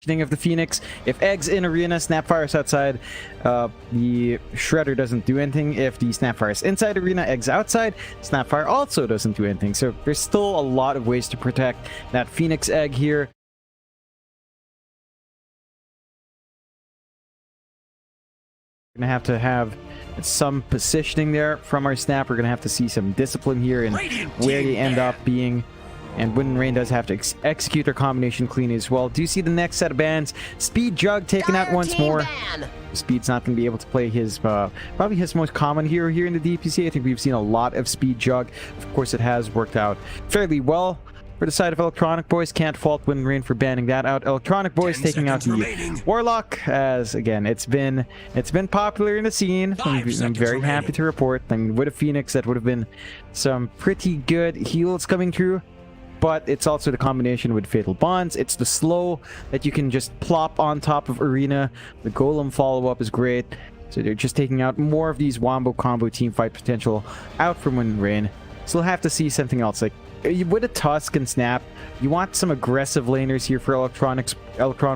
of the Phoenix. If Egg's in arena, Snapfire's outside, the Shredder doesn't do anything. If the Snapfire's inside arena, Egg's outside, Snapfire also doesn't do anything. So there's still a lot of ways to protect that Phoenix Egg here. We're going to have some positioning there from our Snap. We're going to have to see some discipline here and where they end up being. And Wind and Rain does have to execute their combination cleanly as well. Do you see the next set of bans? Speed Jug taken out once more. Speed's not going to be able to play his, probably his most common hero here in the DPC. I think we've seen a lot of Speed Jug. Of course, it has worked out fairly well for the side of Electronic Boys. Can't fault Wind and Rain for banning that out. Electronic Boys taking out the Warlock, as again, it's been popular in the scene. I'm very happy to report. I mean, with a Phoenix, that would have been some pretty good heals coming through. But it's also the combination with Fatal Bonds. It's the slow that you can just plop on top of Arena. The Golem follow-up is great. So they're just taking out more of these Wombo combo teamfight potential out from Wind and Rain. Still have to see something else. Like, with a Tusk and Snap, you want some aggressive laners here for Electronic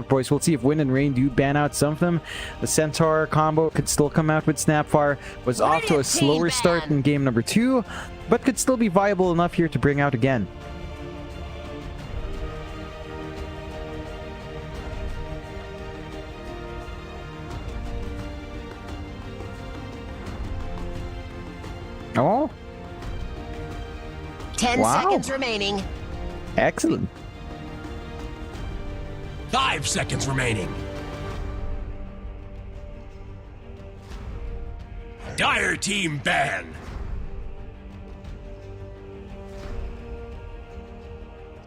Boys. We'll see if Wind and Rain do ban out some of them. The Centaur combo could still come out with Snapfire. Was off to a slower start in game number 2, but could still be viable enough here to bring out again. Oh. 10 seconds remaining. Excellent. 5 seconds remaining. Dire team ban.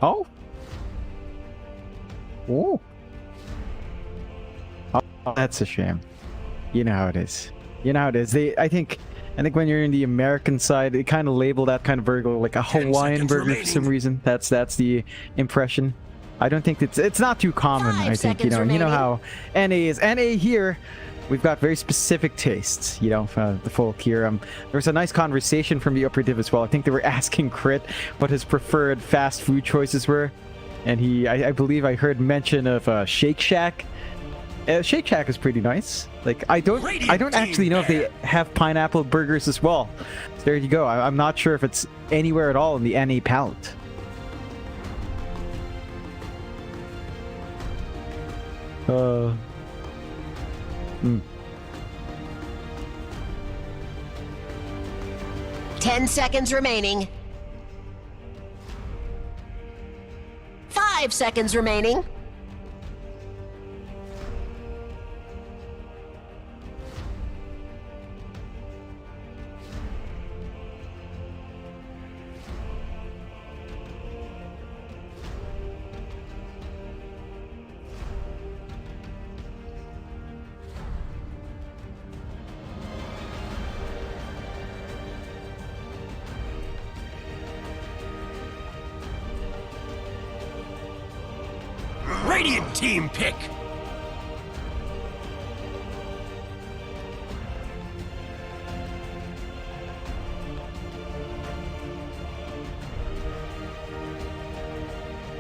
Oh. Oh. Oh, that's a shame. You know how it is. You know how it is. I think when you're in the American side, they kind of label that kind of burger like a Hawaiian burger for some reason. That's the impression. I don't think it's not too common. I think you know how NA is. NA here, we've got very specific tastes. You know, the folk here. There was a nice conversation from the upper div as well. I think they were asking Crit what his preferred fast food choices were, and I believe I heard mention of Shake Shack. Shake Shack is pretty nice. Like I don't actually know if they have pineapple burgers as well. So there you go. I'm not sure if it's anywhere at all in the NA palette. Hmm. 10 seconds remaining. 5 seconds remaining. Radiant team pick.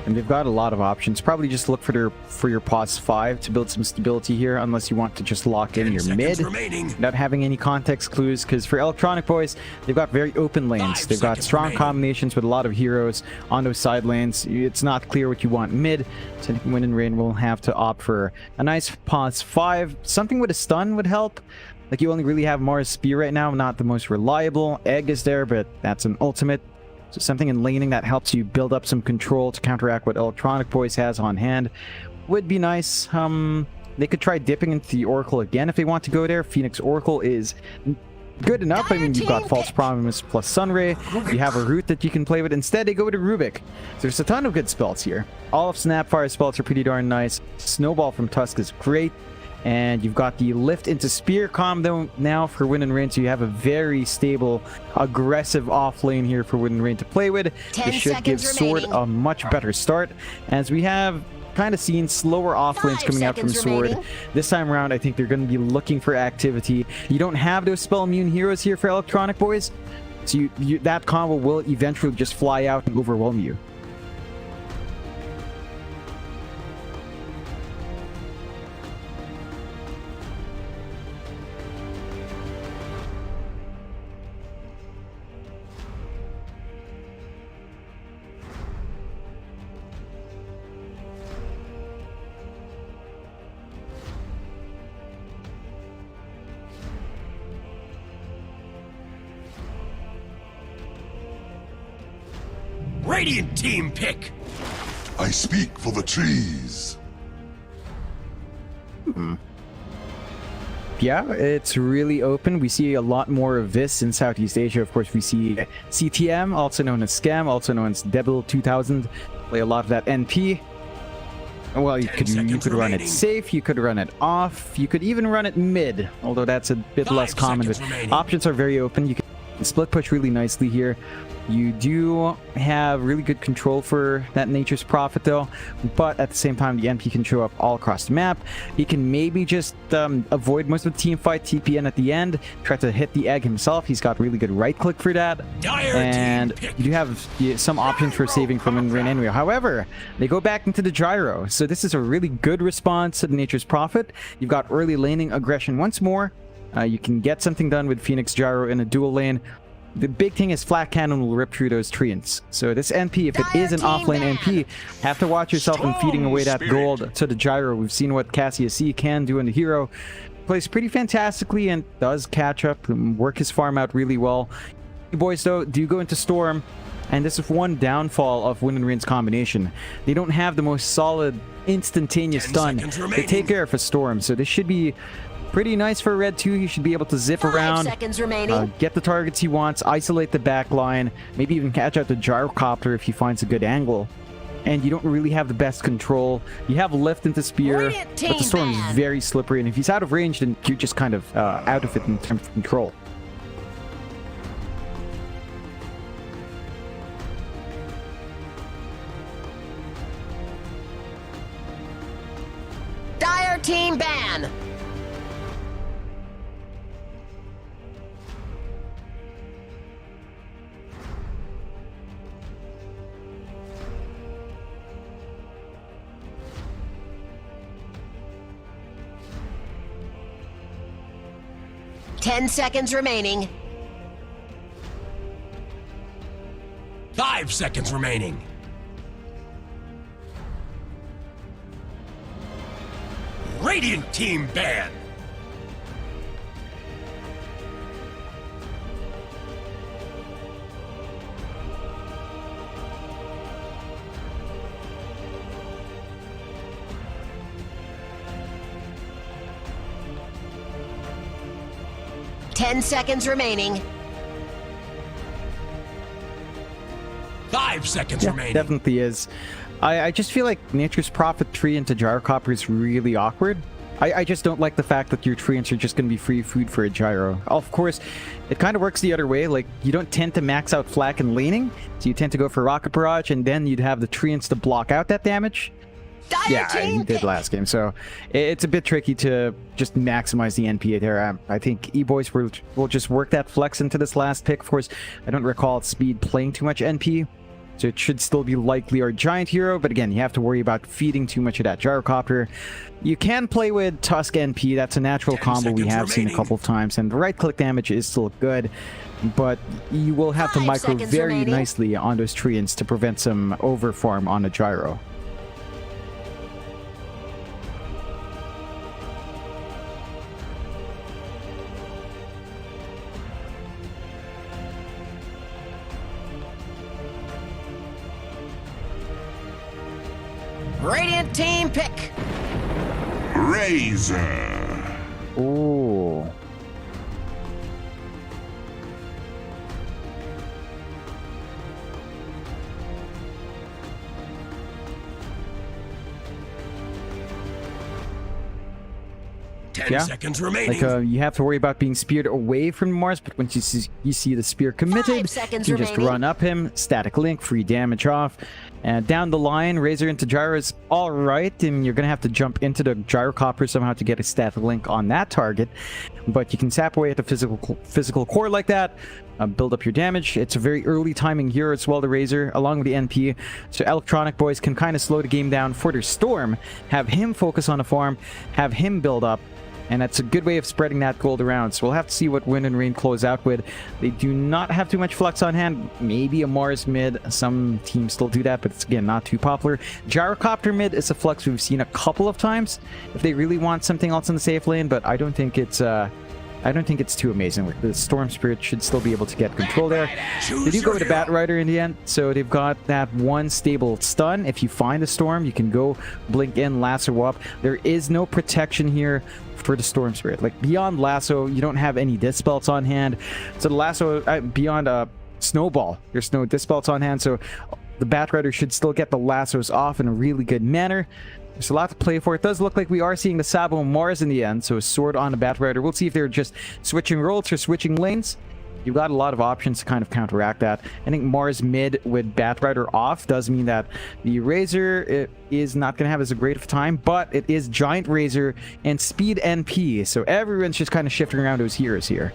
And they've got a lot of options. Probably just look for your pause 5 to build some stability here, unless you want to just lock in your mid without having any context clues. Because for Electronic Boys, they've got very open lanes. They've got strong combinations with a lot of heroes on those side lanes. It's not clear what you want mid, so Wind and Rain will have to opt for a nice pause 5. Something with a stun would help. Like, you only really have Mars Spear right now, not the most reliable. Egg is there, but that's an ultimate. So something in laning that helps you build up some control to counteract what Electronic Boys has on hand would be nice. They could try dipping into the Oracle again if they want to go there. Phoenix Oracle is good enough. I mean, you've got False Promise plus Sunray. You have a root that you can play with. Instead, they go with a Rubik. So there's a ton of good spells here. All of Snapfire's spells are pretty darn nice. Snowball from Tusk is great. And you've got the lift into spear combo now for Wind and Rain, so you have a very stable, aggressive off lane here for Wind and Rain to play with. This should give Sword a much better start, as we have kind of seen slower off lanes coming out from Sword. This time around, I think they're going to be looking for activity. You don't have those spell immune heroes here for Electronic Boys, so that combo will eventually just fly out and overwhelm you. Radiant team pick. I speak for the trees. Yeah, it's really open. We see a lot more of this in Southeast Asia. Of course, we see CTM, also known as Scam, also known as Devil 2000, play a lot of that NP. Well, you could run it safe, you could run it off, you could even run it mid, although that's a bit less common. But options are very open. You can split push really nicely here. You do have really good control for that Nature's Prophet though, but at the same time the NP can show up all across the map. He can maybe just avoid most of the team fight, TP in at the end, try to hit the egg himself. He's got really good right click for that, and you do have some options for saving from in-rain anyway. However, they go back into the gyro, so this is a really good response to the Nature's Prophet. You've got early laning aggression once more. You can get something done with Phoenix Gyro in a dual lane. The big thing is Flat Cannon will rip through those treants. So this NP, if it is an offlane NP, have to watch yourself in feeding away that gold to the gyro. We've seen what Cassius C can do in the hero. Plays pretty fantastically and does catch up and work his farm out really well. You boys, though, do go into Storm, and this is one downfall of Wind and Rain's combination. They don't have the most solid, instantaneous stun to take care of a Storm, so this should be pretty nice for Red 2. He should be able to zip around, get the targets he wants, isolate the back line, maybe even catch out the gyrocopter if he finds a good angle. And you don't really have the best control. You have lift into spear, but the Storm is very slippery, and if he's out of range, then you're just kind of out of it in terms of control. Dire team ban. 10 seconds remaining. 5 seconds remaining. Radiant team ban. Ten seconds remaining. 5 seconds remaining. Definitely is. I just feel like Nature's Prophet tree into gyrocopter is really awkward. I just don't like the fact that your treants are just going to be free food for a gyro. Of course, it kind of works the other way. Like, you don't tend to max out flak and laning, so you tend to go for rocket barrage, and then you'd have the treants to block out that damage. Yeah, he did last game, so it's a bit tricky to just maximize the NPA there. I think E-Boys will just work that flex into this last pick. Of course, I don't recall Speed playing too much NP, so it should still be likely our giant hero, but again, you have to worry about feeding too much of that gyrocopter. You can play with Tusk NP, that's a natural combo we have seen a couple of times, and the right-click damage is still good, but you will have to micro very nicely on those treants to prevent some overfarm on a gyro. Radiant team pick. Razor. Ooh. Ten seconds remaining. Like, you have to worry about being speared away from Mars, but once you see the spear committed, you can just run up him, static link, free damage off. And down the line, Razor into gyro is alright, and you're going to have to jump into the gyrocopter somehow to get a static link on that target. But you can sap away at the physical core like that, build up your damage. It's a very early timing here as well, the Razor, along with the NP. So Electronic Boys can kind of slow the game down for their Storm, have him focus on the farm, have him build up. And that's a good way of spreading that gold around. So we'll have to see what Wind and Rain close out with. They do not have too much flex on hand. Maybe a Mars mid. Some teams still do that, but it's, again, not too popular. Gyrocopter mid is a flex we've seen a couple of times if they really want something else in the safe lane, but I don't think it's I don't think it's too amazing. Like, the Storm Spirit should still be able to get control there. They do go with the Bat Rider in the end, so they've got that one stable stun. If you find a Storm, you can go blink in, lasso up. There is no protection here for the Storm Spirit. Like, beyond lasso, you don't have any dispels on hand. So the lasso, beyond snowball, there's no dispels on hand, so the Bat Rider should still get the lassos off in a really good manner. There's a lot to play for. It does look like we are seeing the Sabo Mars in the end, so a sword on the Bat Rider. We'll see if they're just switching roles or switching lanes. You've got a lot of options to kind of counteract that. I think Mars mid with Bat Rider off does mean that the Razor is not going to have as great of a time, but it is Giant Razor and Speed NP, so everyone's just kind of shifting around those heroes here.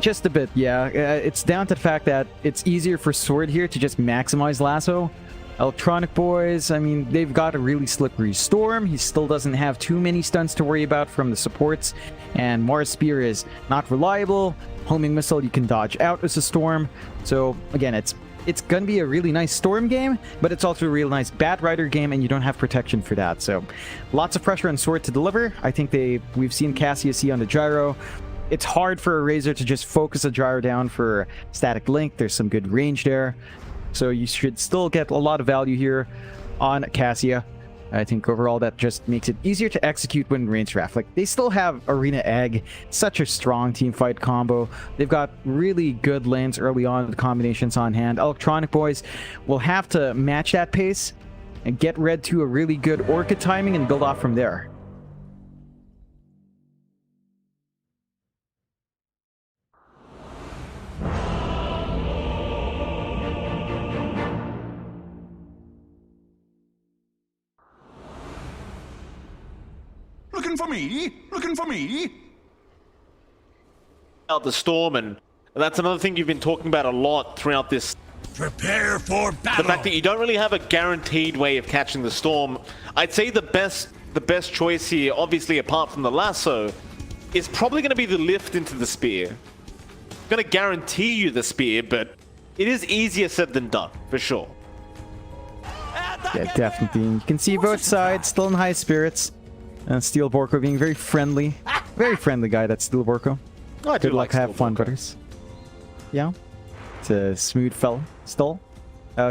Just a bit, yeah. It's down to the fact that it's easier for Sword here to just maximize Lasso. Electronic Boys, I mean, they've got a really slippery Storm. He still doesn't have too many stunts to worry about from the supports. And Mars Spear is not reliable. Homing Missile, you can dodge out as a Storm. So, again, it's going to be a really nice Storm game, but it's also a really nice Bat Rider game, and you don't have protection for that. So, lots of pressure on Sword to deliver. I think we've seen Cassia see on the Gyro. It's hard for a Razor to just focus a Gyro down for static link. There's some good range there. So you should still get a lot of value here on Cassia. I think overall that just makes it easier to execute when range draft. Like, they still have Arena Egg, such a strong team fight combo. They've got really good lanes early on with combinations on hand. Electronic Boys will have to match that pace and get Red to a really good Orca timing and build off from there. Looking for me? Looking for me? Out the Storm, and that's another thing you've been talking about a lot throughout this. Prepare for battle. The fact that you don't really have a guaranteed way of catching the Storm. I'd say the best choice here, obviously apart from the lasso, is probably going to be the lift into the spear. I'm going to guarantee you the spear, but it is easier said than done, for sure. Yeah, definitely. You can see both sides still in high spirits. And Steel Borko being very friendly. Very friendly guy, that's Steel Borko. Oh, I do Good luck, have fun, Borko. brothers. Yeah. It's a smooth fella, still.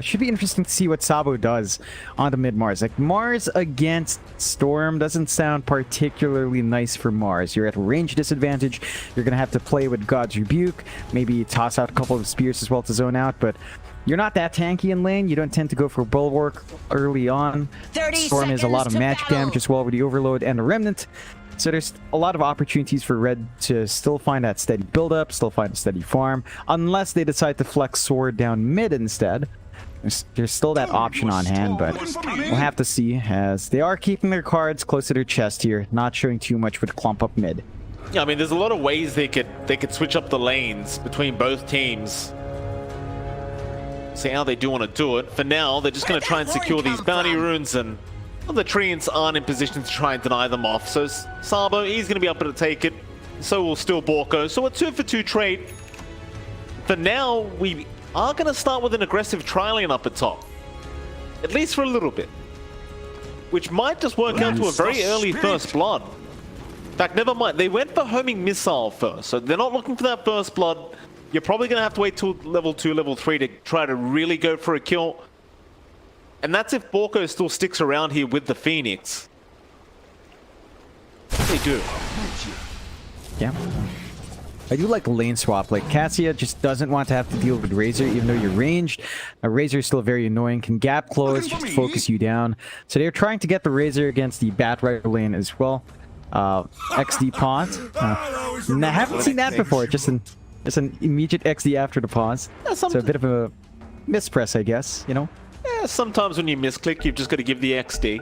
Should be interesting to see what Sabo does on the mid-Mars. Like, Mars against Storm doesn't sound particularly nice for Mars. You're at a range disadvantage. You're going to have to play with God's Rebuke. Maybe toss out a couple of spears as well to zone out, but you're not that tanky in lane. You don't tend to go for Bulwark early on. 30 Storm has a lot of seconds to magic battle. damage as well with the Overload and the Remnant. So there's a lot of opportunities for Red to still find that steady build-up, still find a steady farm, unless they decide to flex Sword down mid instead. There's still that option on hand, but we'll have to see, as they are keeping their cards close to their chest here, not showing too much with Clump up mid. Yeah, I mean, there's a lot of ways they could switch up the lanes between both teams. See how they do want to do it. For now, they're just going to try and secure these bounty runes, and well, the Treants aren't in position to try and deny them off. So Sabo, he's going to be able to take it. So will Steel Borko. So a 2-for-2 trade. For now, we are going to start with an aggressive trialing up at top. At least for a little bit. Which might just work out to a very early first blood. In fact, never mind. They went for homing missile first. So they're not looking for that first blood. You're probably going to have to wait till level 2, level 3 to try to really go for a kill. And that's if Borko still sticks around here with the Phoenix. They do. Yeah. I do like lane swap. Like, Cassia just doesn't want to have to deal with Razor, even though you're ranged. Razor is still very annoying. Can gap close, just focus you down. So they're trying to get the Razor against the Bat Rider lane as well. XD pause. I haven't seen that before. Just an immediate XD after the pause. Yeah, so a bit of a mispress, I guess, you know? Yeah, sometimes when you misclick, you've just got to give the XD.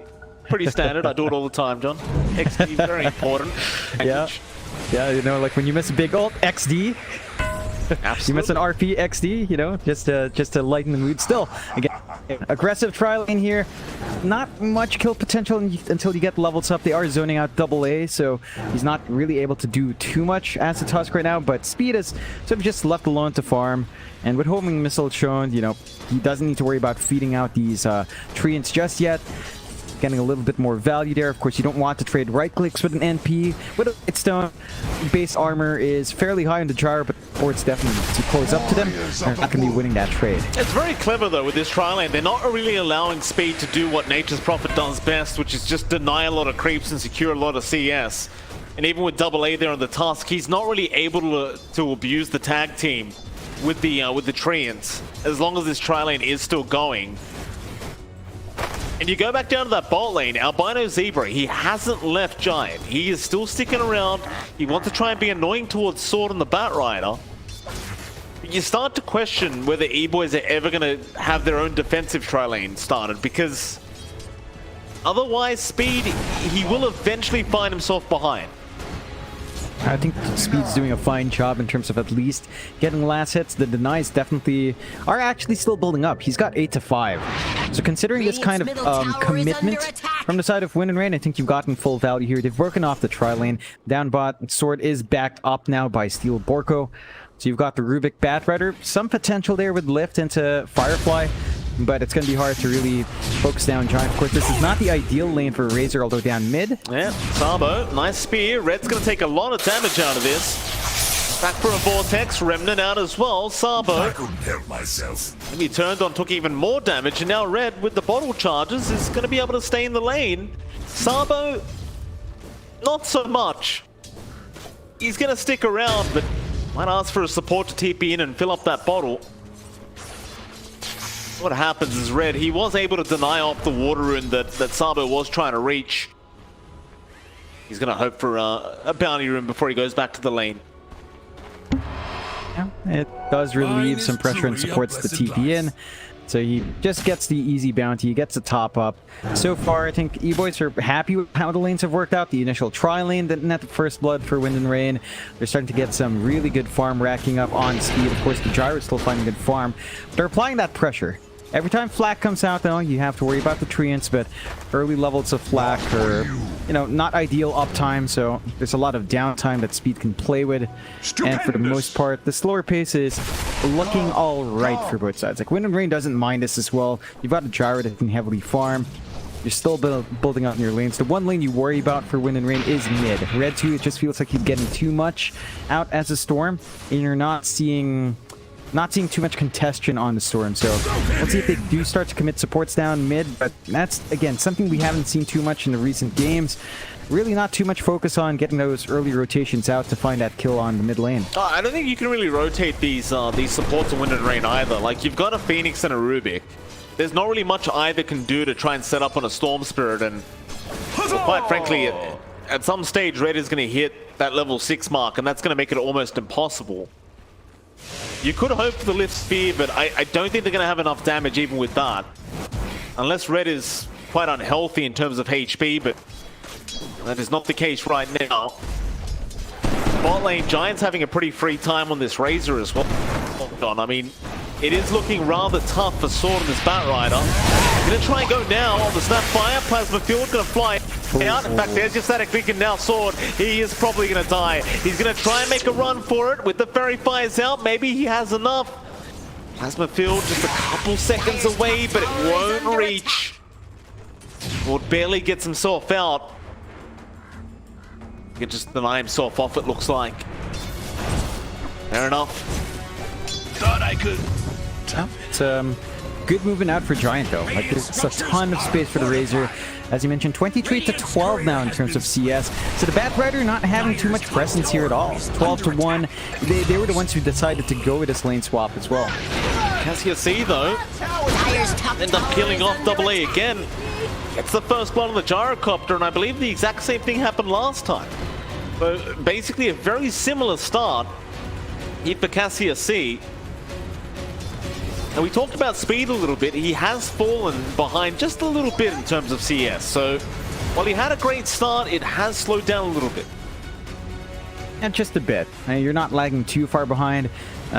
Pretty standard. I do it all the time, John. XD, very important. Yeah. Yeah, you know, like when you miss a big ult, XD. You missed an RP XD, you know, just to lighten the mood. Still, again, aggressive tri lane here. Not much kill potential until you get levels up. They are zoning out AA, so he's not really able to do too much as a Tusk right now, but Speed is sort of just left alone to farm. And with homing missile shown, you know, he doesn't need to worry about feeding out these treants just yet. Getting a little bit more value there. Of course, you don't want to trade right clicks with an NP. With a Lightstone, base armor is fairly high on the gyro, but it's definitely too close up to them. They're not going to be winning that trade. It's very clever though with this tri lane. They're not really allowing Speed to do what Nature's Prophet does best, which is just deny a lot of creeps and secure a lot of CS. And even with AA there on the Tusk, he's not really able to abuse the tag team with the treants, as long as this tri lane is still going. And you go back down to that bot lane, Albino Zebra, he hasn't left Giant. He is still sticking around. He wants to try and be annoying towards Sword and the Batrider. You start to question whether E-Boys are ever going to have their own defensive tri lane started, because otherwise Speed, he will eventually find himself behind. I think Speed's doing a fine job in terms of at least getting last hits. The denies definitely are actually still building up. He's got 8 to 5. So considering this kind of commitment from the side of Wind and Rain, I think you've gotten full value here. They've broken off the tri lane. Down bot, Sword is backed up now by Steel Borko. So you've got the Rubik Batrider. Some potential there with lift into Firefly, but it's going to be hard to really focus down Giant. Of course, this is not the ideal lane for Razor, although down mid. Yeah, Sabo, nice spear. Red's going to take a lot of damage out of this. Back for a Vortex, Remnant out as well. Sabo, I couldn't help myself. and he turned on, took even more damage, and now Red, with the bottle charges, is going to be able to stay in the lane. Sabo, not so much. He's going to stick around, but might ask for a support to TP in and fill up that bottle. What happens is Red, he was able to deny off the water rune that Sabo was trying to reach. He's going to hope for a bounty rune before he goes back to the lane. Yeah, it does relieve some pressure and supports the TP in. So he just gets the easy bounty, he gets the top up. So far, I think E-Boys are happy with how the lanes have worked out. The initial tri lane didn't have the first blood for Wind and Rain. They're starting to get some really good farm racking up on Speed. Of course, the gyro is still finding good farm. They're applying that pressure. Every time Flak comes out, though, you have to worry about the treants, but early levels of Flak are, you know, not ideal uptime, so there's a lot of downtime that Speed can play with. And for the most part, the slower pace is looking all right for both sides. Like, Wind and Rain doesn't mind this as well. You've got a gyro that can heavily farm. You're still building out in your lanes. The one lane you worry about for Wind and Rain is mid. Red 2, it just feels like he's getting too much out as a Storm, and you're not seeing too much congestion on the Storm. So let's see if they do start to commit supports down mid, but that's, again, something we haven't seen too much in the recent games. Really not too much focus on getting those early rotations out to find that kill on the mid lane. I don't think you can really rotate these supports of Wind and Rain either. Like, you've got a Phoenix and a Rubik. There's not really much either can do to try and set up on a Storm Spirit, and well, quite frankly, at some stage, Red is going to hit that level 6 mark, and that's going to make it almost impossible. You could hope for the lift speed, but I don't think they're going to have enough damage even with that. Unless Red is quite unhealthy in terms of HP, but that is not the case right now. Bot lane, Giants having a pretty free time on this Razor as well. I mean, it is looking rather tough for Sword and this Batrider. Gonna try and go now on the Snapfire. Plasma Field gonna fly out. In fact, there's just that beacon now. Sword, he is probably gonna die. He's gonna try and make a run for it with the Fairy Fires out. Maybe he has enough. Plasma Field just a couple seconds away, but it won't reach. Sword barely gets himself out. He can just deny himself off, it looks like. Fair enough. Thought I could. Yeah, it's good moving out for Giant, though. Like, there's a ton of space for the Razor. As you mentioned, 23 to 12 now in terms of CS. So the Batrider not having too much presence here at all. 12 to 1. They were the ones who decided to go with this lane swap as well. Cassia C, though, end up killing off AA again. Gets the first blood on the gyrocopter, and I believe the exact same thing happened last time. So basically a very similar start here for Cassia C. And we talked about Speed a little bit. He has fallen behind just a little bit in terms of CS. So while he had a great start, it has slowed down a little bit. And just a bit. You're not lagging too far behind.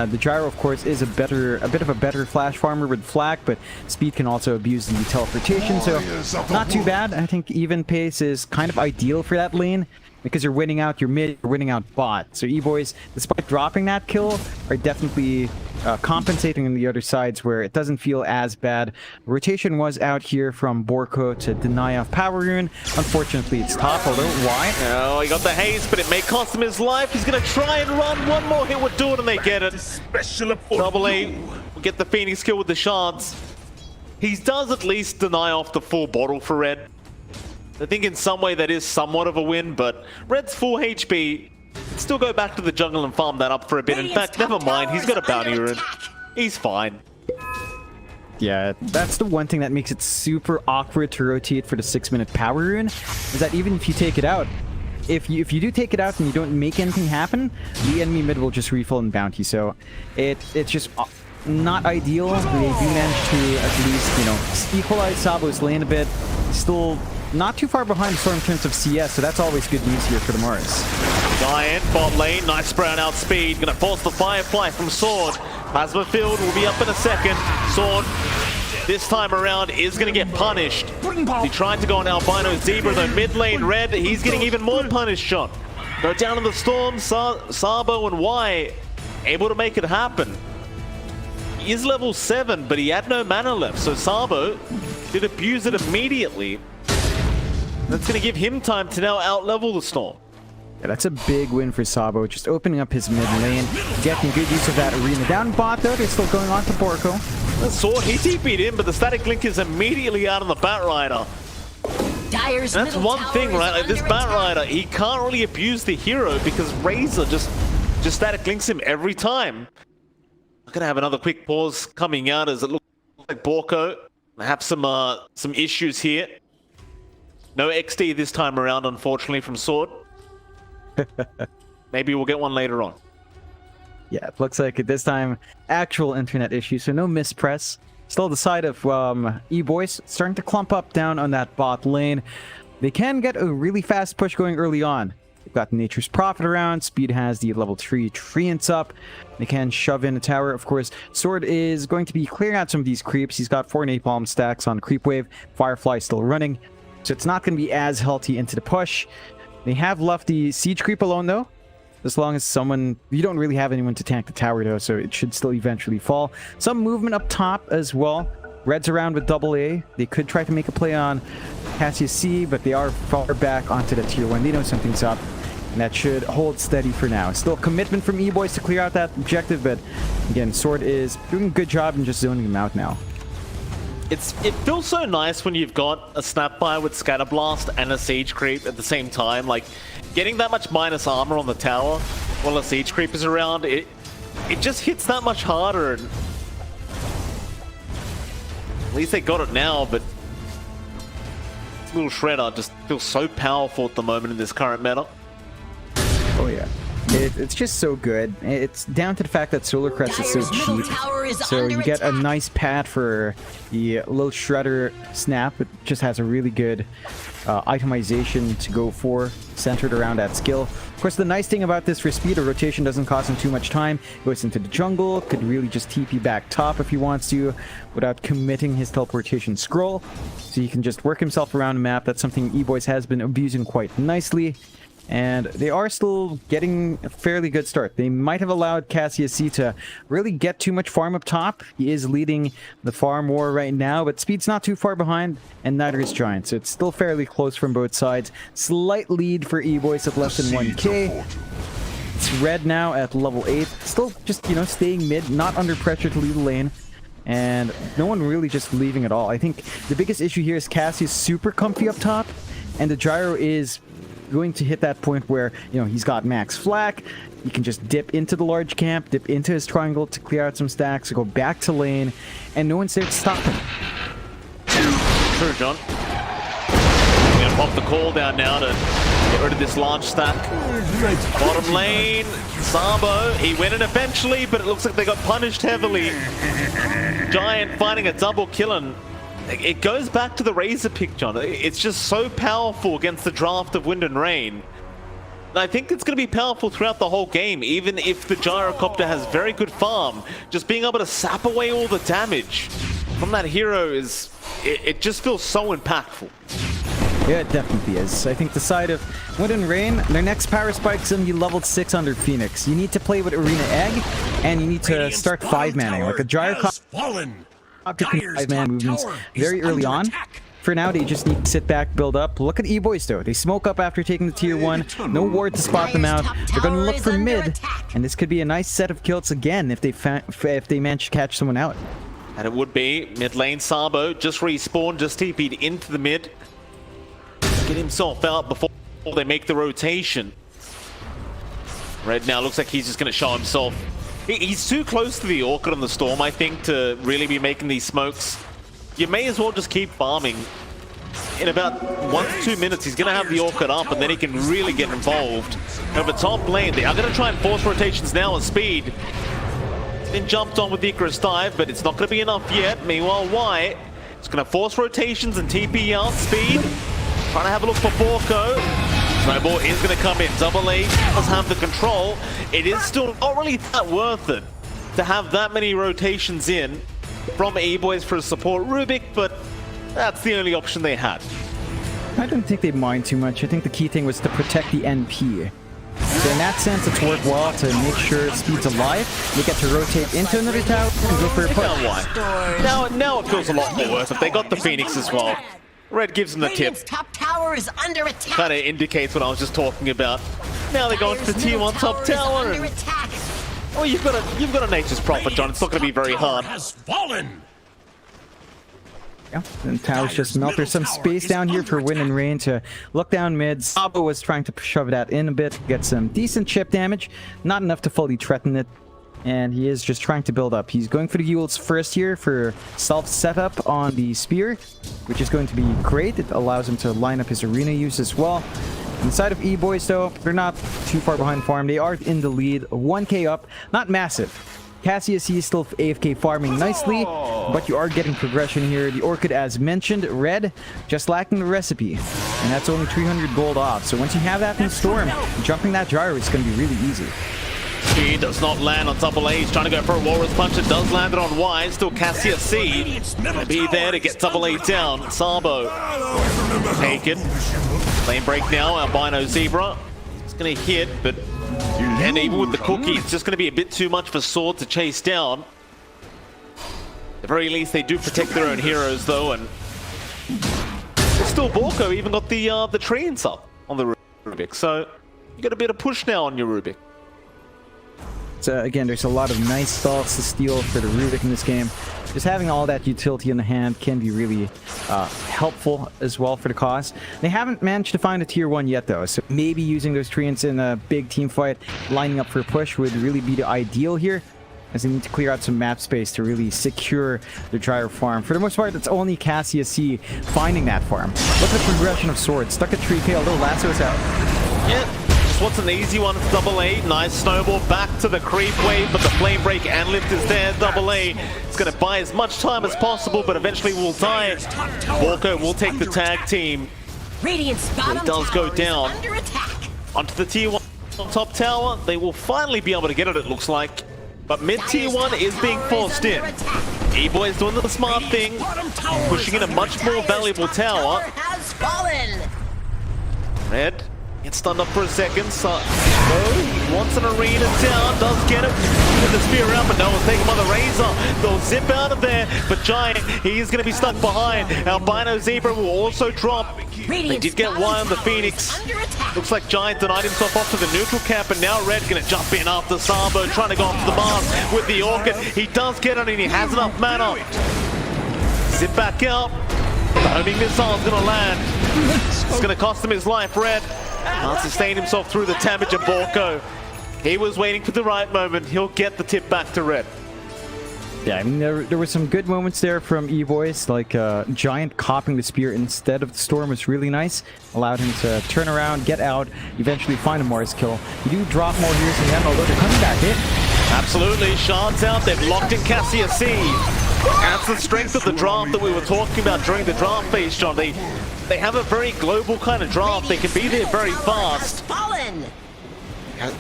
The gyro, of course, is a bit of a better flash farmer with flak, but speed can also abuse the teleportation, so not too bad. I think even pace is kind of ideal for that lane, because you're winning out your mid, you're winning out bot. So E-boys, despite dropping that kill, are definitely compensating on the other sides where it doesn't feel as bad. Rotation was out here from Borko to deny off Power Rune. Unfortunately, it's top, although why? Oh, he got the haste, but it may cost him his life. He's going to try and run. One more hit would do it, and they get it. Double A will get the Phoenix kill with the shards. He does at least deny off the full bottle for Red. I think in some way that is somewhat of a win, but Red's full HP. Still go back to the jungle and farm that up for a bit. In fact, never mind. He's got a bounty rune. He's fine. Yeah, that's the one thing that makes it super awkward to rotate for the 6-minute Power Rune, is that even if you take it out, if you do take it out and you don't make anything happen, the enemy mid will just refill in bounty. So it's just not ideal. They do manage to at least, you know, equalize Sabo's lane a bit. Still not too far behind Storm in terms of CS, so that's always good news here for the Mars. Giant, bot lane, nice brown out speed. Gonna force the Firefly from Sword. Plasma Field will be up in a second. Sword, this time around, is gonna get punished. He tried to go on Albino Zebra, though mid lane Red, he's getting even more punished shot. Go down in the Storm, Sabo and Y, able to make it happen. He is level 7, but he had no mana left, so Sabo did abuse it immediately. That's going to give him time to now out-level the Storm. Yeah, that's a big win for Sabo, just opening up his mid lane, getting good use of that arena. Down bot, though, they're still going on to Borko. The Sword, he TP'd in, but the Static Link is immediately out on the Batrider. Dyer's And that's one thing, right? Like this Batrider, he can't really abuse the hero because Razor just Static Links him every time. I'm going to have another quick pause coming out as it looks like Borko have some issues here. No XD this time around, unfortunately, from Sword. Maybe we'll get one later on. Yeah, it looks like at this time, actual internet issue, so no mispress. Still the side of E-boys starting to clump up down on that bot lane. They can get a really fast push going early on. They've got Nature's Prophet around. Speed has the level 3 Treants up. They can shove in a tower. Of course, Sword is going to be clearing out some of these creeps. He's got 4 Napalm stacks on Creep Wave. Firefly still running. So it's not going to be as healthy into the push. They have left the Siege Creep alone, though. As long as someone... You don't really have anyone to tank the tower, though, so it should still eventually fall. Some movement up top as well. Red's around with double A. They could try to make a play on Cassius C, but they are far back onto the tier 1. They know something's up, and that should hold steady for now. Still commitment from E-boys to clear out that objective, but again, Sword is doing a good job in just zoning them out now. It feels so nice when you've got a Snapfire with Scatterblast and a Siege Creep at the same time. Like, getting that much minus armor on the tower while a Siege Creep is around, it just hits that much harder. And at least they got it now, but this little Shredder just feels so powerful at the moment in this current meta. Oh yeah. It's just so good. It's down to the fact that Solar Crest is so cheap. So you get a nice pad for the little Shredder snap. It just has a really good itemization to go for, centered around that skill. Of course, the nice thing about this for speed, a rotation doesn't cost him too much time. Goes into the jungle, could really just TP back top if he wants to, without committing his teleportation scroll. So he can just work himself around the map. That's something E-boys has been abusing quite nicely. And they are still getting a fairly good start. They might have allowed Cassius C to really get too much farm up top. He is leading the farm war right now, but Speed's not too far behind, and neither is Giant. So it's still fairly close from both sides. Slight lead for E-boys at less than 1k. It's Red now at level 8. Still just, you know, staying mid, not under pressure to lead the lane. And no one really just leaving at all. I think the biggest issue here is Cassius super comfy up top, and the gyro is going to hit that point where, you know, he's got max flak. He can just dip into the large camp, dip into his triangle to clear out some stacks, go back to lane, and no one's there to stop him. True, John. I'm gonna pop the call down now to get rid of this large stack. Bottom lane, Sabo, he went in eventually, but it looks like they got punished heavily. Giant finding a double kill, and it goes back to the Razor pick, John. It's just so powerful against the draft of Wind and Rain. I think it's going to be powerful throughout the whole game, even if the gyrocopter has very good farm. Just being able to sap away all the damage from that hero is... It just feels so impactful. Yeah, it definitely is. I think the side of Wind and Rain, their next power spike is going to be level 6 under Phoenix. You need to play with Arena Egg, and you need to start 5-manning. Like a gyrocopter can 5-man movements very early on. For now, they just need to sit back, build up. Look at E-Boys though. They smoke up after taking the tier 1. No ward to spot them out. They're going to look for mid, and this could be a nice set of kills again if they manage to catch someone out. And it would be mid lane. Sabo just respawned, just TP'd into the mid. Get himself out before they make the rotation. Red now looks like he's just going to show himself. He's too close to the Orchid on the Storm, I think, to really be making these smokes. You may as well just keep farming. In about 1 to 2 minutes, he's going to have the Orchid up, and then he can really get involved. Over top lane, they are going to try and force rotations now on speed. He's been jumped on with the Icarus dive, but it's not going to be enough yet. Meanwhile, White is going to force rotations and TP out speed. Trying to have a look for Borko. Snowball is going to come in. Double A does have the control. It is still not really that worth it to have that many rotations in from E-Boys for support Rubik, but that's the only option they had. I don't think they mind too much. I think the key thing was to protect the NP. So in that sense, it's worthwhile to make sure Speed's alive. You get to rotate into another tower and go for a push. Now it feels a lot more worth it. They got the Phoenix as well. Red gives them the tip. Top tower is under attack. Kind of indicates what I was just talking about. Now they're going to the tier 1 top tower. And, well, you've got a nature's prophet, John. It's not going to be very hard. Has fallen. Yeah, and towers just melt. There's some space down here for Wind and Rain to look down mid. Sabo was trying to shove that in a bit, get some decent chip damage. Not enough to fully threaten it. And he is just trying to build up. He's going for the Yules first here for self-setup on the Spear, which is going to be great. It allows him to line up his arena use as well. Inside of E-Boys, though, they're not too far behind farm. They are in the lead, 1k up. Not massive. Cassius is still AFK farming nicely, but you are getting progression here. The Orchid, as mentioned, red, just lacking the recipe. And that's only 300 gold off. So once you have that in Storm, jumping that gyro is going to be really easy. He does not land on Double A. He's trying to go for a Walrus Punch. It does land it on Y. Still Cassius C. Gonna be there to get Double A down. Sabo. Take it. Lane break now. Albino Zebra. It's gonna hit, but... And even with the cookie, it's just gonna be a bit too much for Sword to chase down. At the very least, they do protect their own heroes, though, and... Still, Borko even got the treants up on the Rubik. So, you got a bit of push now on your Rubik. So again, there's a lot of nice stalls to steal for the Rubik in this game. Just having all that utility in the hand can be really helpful as well for the cause. They haven't managed to find a tier 1 yet though, so maybe using those treants in a big team fight, lining up for a push would really be the ideal here, as they need to clear out some map space to really secure the gyro farm. For the most part, it's only Cassius C finding that farm. Look at the progression of Sword. Stuck at 3k, a little lasso's out. Yeah. What's an easy one for Double A? Nice snowball back to the creep wave, but the flame break and lift is there. Double A is going to buy as much time as possible, but eventually will die. Borko will take the tag team. Radiant's bottom He does go down under attack. onto the tier 1 top tower. They will finally be able to get it looks like. But mid tier 1 is being forced in. E-Boy's doing the smart thing, pushing in a much more valuable tower. Has fallen. Red gets stunned up for a second. So, he wants an arena down, does get it with the spear out, but no one's taken by the Razor. They'll zip out of there, but Giant, he is going to be stuck behind. Albino Zebra will also drop. They did get Y on the Phoenix. Looks like Giant denied himself off to the neutral camp, and now Red going to jump in after Sabo, trying to go off to the Mars with the Orchid. He does get it, and he has enough mana. Zip back out. The homing missile is going to land. It's going to cost him his life, Red. Can't sustain himself through the damage of Borko. He was waiting for the right moment. He'll get the tip back to Red. Yeah, I mean, there were some good moments there from E-Boys, like Giant copying the spear instead of the Storm was really nice. Allowed him to turn around, get out, eventually find a Mars kill. You do drop more heroes in the end, although they're coming back in. Absolutely, Shards out. They've locked in Cassius C. That's the strength of the draft that we were talking about during the draft phase, John. They have a very global kind of draft. They can be there very fast. fallen.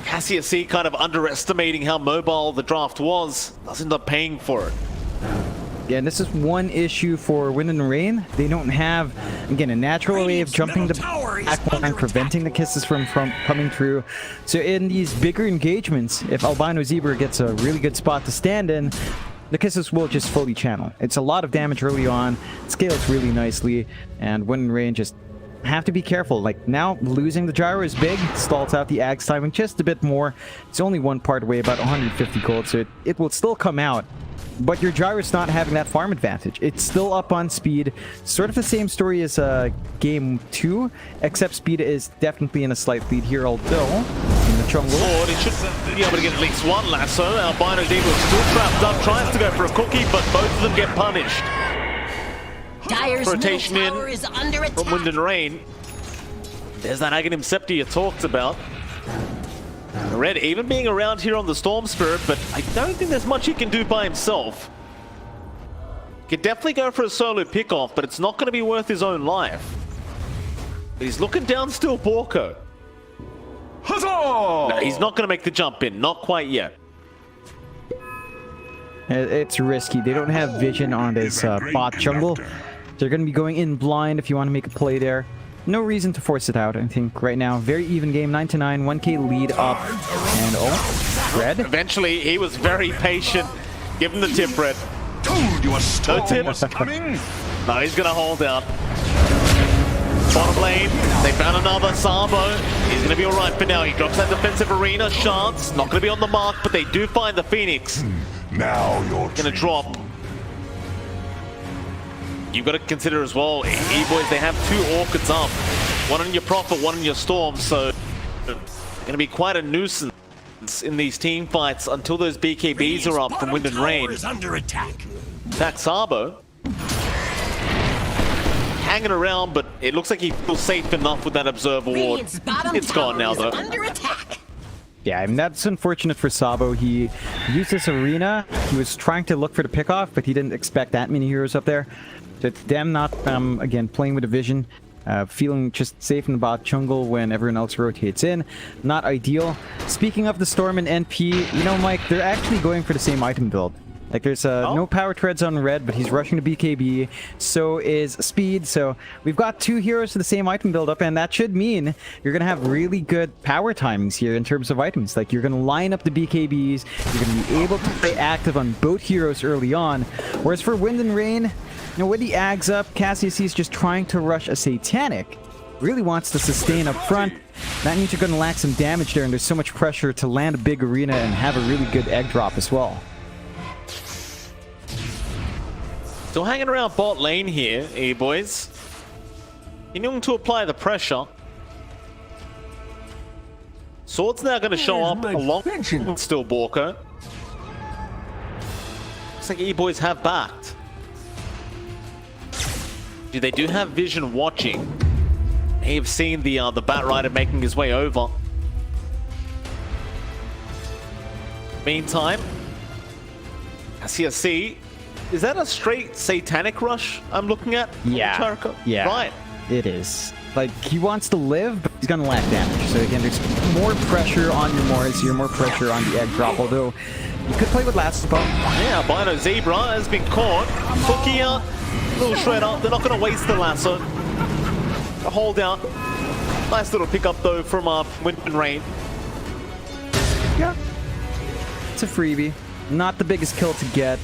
Cassius C kind of underestimating how mobile the draft was. Does end up paying for it. Yeah, and this is one issue for Wind and Rain. They don't have, again, a natural way of jumping the back line, preventing the kisses from coming through. So in these bigger engagements, if Albino Zebra gets a really good spot to stand in, the kisses will just fully channel. It's a lot of damage early on, scales really nicely, and Wind and Rain just have to be careful. Like now, losing the gyro is big, stalls out the Ag's timing just a bit more. It's only one part away, about 150 gold, so it will still come out. But your gyro's not having that farm advantage. It's still up on speed. Sort of the same story as game 2, except speed is definitely in a slight lead here, although in the jungle. Lord, he should be able to get at least one lasso. Albino Zebra still trapped up, tries to go for a cookie, but both of them get punished. Dire's Rotation middle in tower is under from attack. Wind and Rain. There's that Aghanim Scepter you talked about. Red even being around here on the Storm Spirit, but I don't think there's much he can do by himself. Could definitely go for a solo pickoff, but it's not going to be worth his own life. But he's looking down still, Borko. Huzzah! No, he's not going to make the jump in, not quite yet. It's risky. They don't have vision on this bot jungle. They're going to be going in blind if you want to make a play there. No reason to force it out, I think, right now. Very even game, 9-9, 1k lead up. And oh, Red? Eventually, he was very patient. Give him the tip, Red. Told you a storm No tip. was coming. No, he's going to hold out. Bottom lane, they found another Sabo. He's going to be alright for now. He drops that defensive arena. Shards, not going to be on the mark, but they do find the Phoenix. Now you're Going to drop. You've got to consider as well, E-Boys, they have 2 Orchids up. One on your Prophet, one on your Storm, so going to be quite a nuisance in these team fights until those BKBs are up from Wind and Rain. is under attack. Attack Sabo. Hanging around, but it looks like he feels safe enough with that Observer Ward. Radiant's bottom It's gone now, tower though. is under attack. Yeah, I mean, that's unfortunate for Sabo. He used this arena. He was trying to look for the pickoff, but he didn't expect that many heroes up there. So it's them not, again, playing with a vision. Feeling just safe in the bot jungle when everyone else rotates in. Not ideal. Speaking of the Storm and NP, you know, Mike, they're actually going for the same item build. Like, there's no power treads on Red, but he's rushing to BKB. So is Speed. So we've got 2 heroes to the same item build up, and that should mean you're going to have really good power timings here in terms of items. Like, you're going to line up the BKBs. You're going to be able to play active on both heroes early on. Whereas for Wind and Rain, you know, with the Ags up, Cassius is just trying to rush a Satanic. Really wants to sustain up front. That means you're going to lack some damage there, and there's so much pressure to land a big arena and have a really good egg drop as well. Still hanging around bot lane here, E-Boys. Continuing to apply the pressure. Sword's now going to show up along with still Borko. Looks like E-Boys have backed. They do have vision watching. They have seen the Bat Rider making his way over. Meantime, I see a C. Is that a straight Satanic rush I'm looking at? Yeah. Charco? Yeah. Right. It is. Like, he wants to live, but he's gonna lack damage. So again, there's more pressure on your Morris here, more pressure on the egg drop, although you could play with last spell. Yeah, Albino Zebra has been caught. Cookie out. Little shredder. They're not gonna waste the lasso. A hold out. Nice little pickup though from Wind and Rain. Yeah. It's a freebie. Not the biggest kill to get.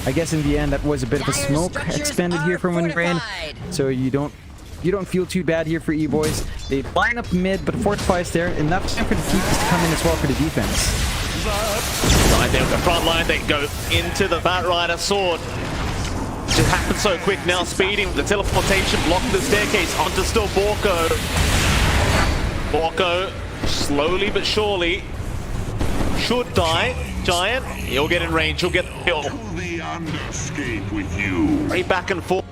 I guess in the end that was a bit of a Dire smoke structures expended are here from Wind and Rain. fortified. So you don't feel too bad here for E-Boys. They line up mid, but Fortify's there. Enough time for the Keepers to come in as well for the defense. Right there with the front line, they go into the Bat Rider sword. Just happened so quick now, speeding with the teleportation, blocking the staircase onto still Borko. Borko, slowly but surely, should die. Giant, he'll get in range, he'll get the kill. The underscape with you. Very back and forth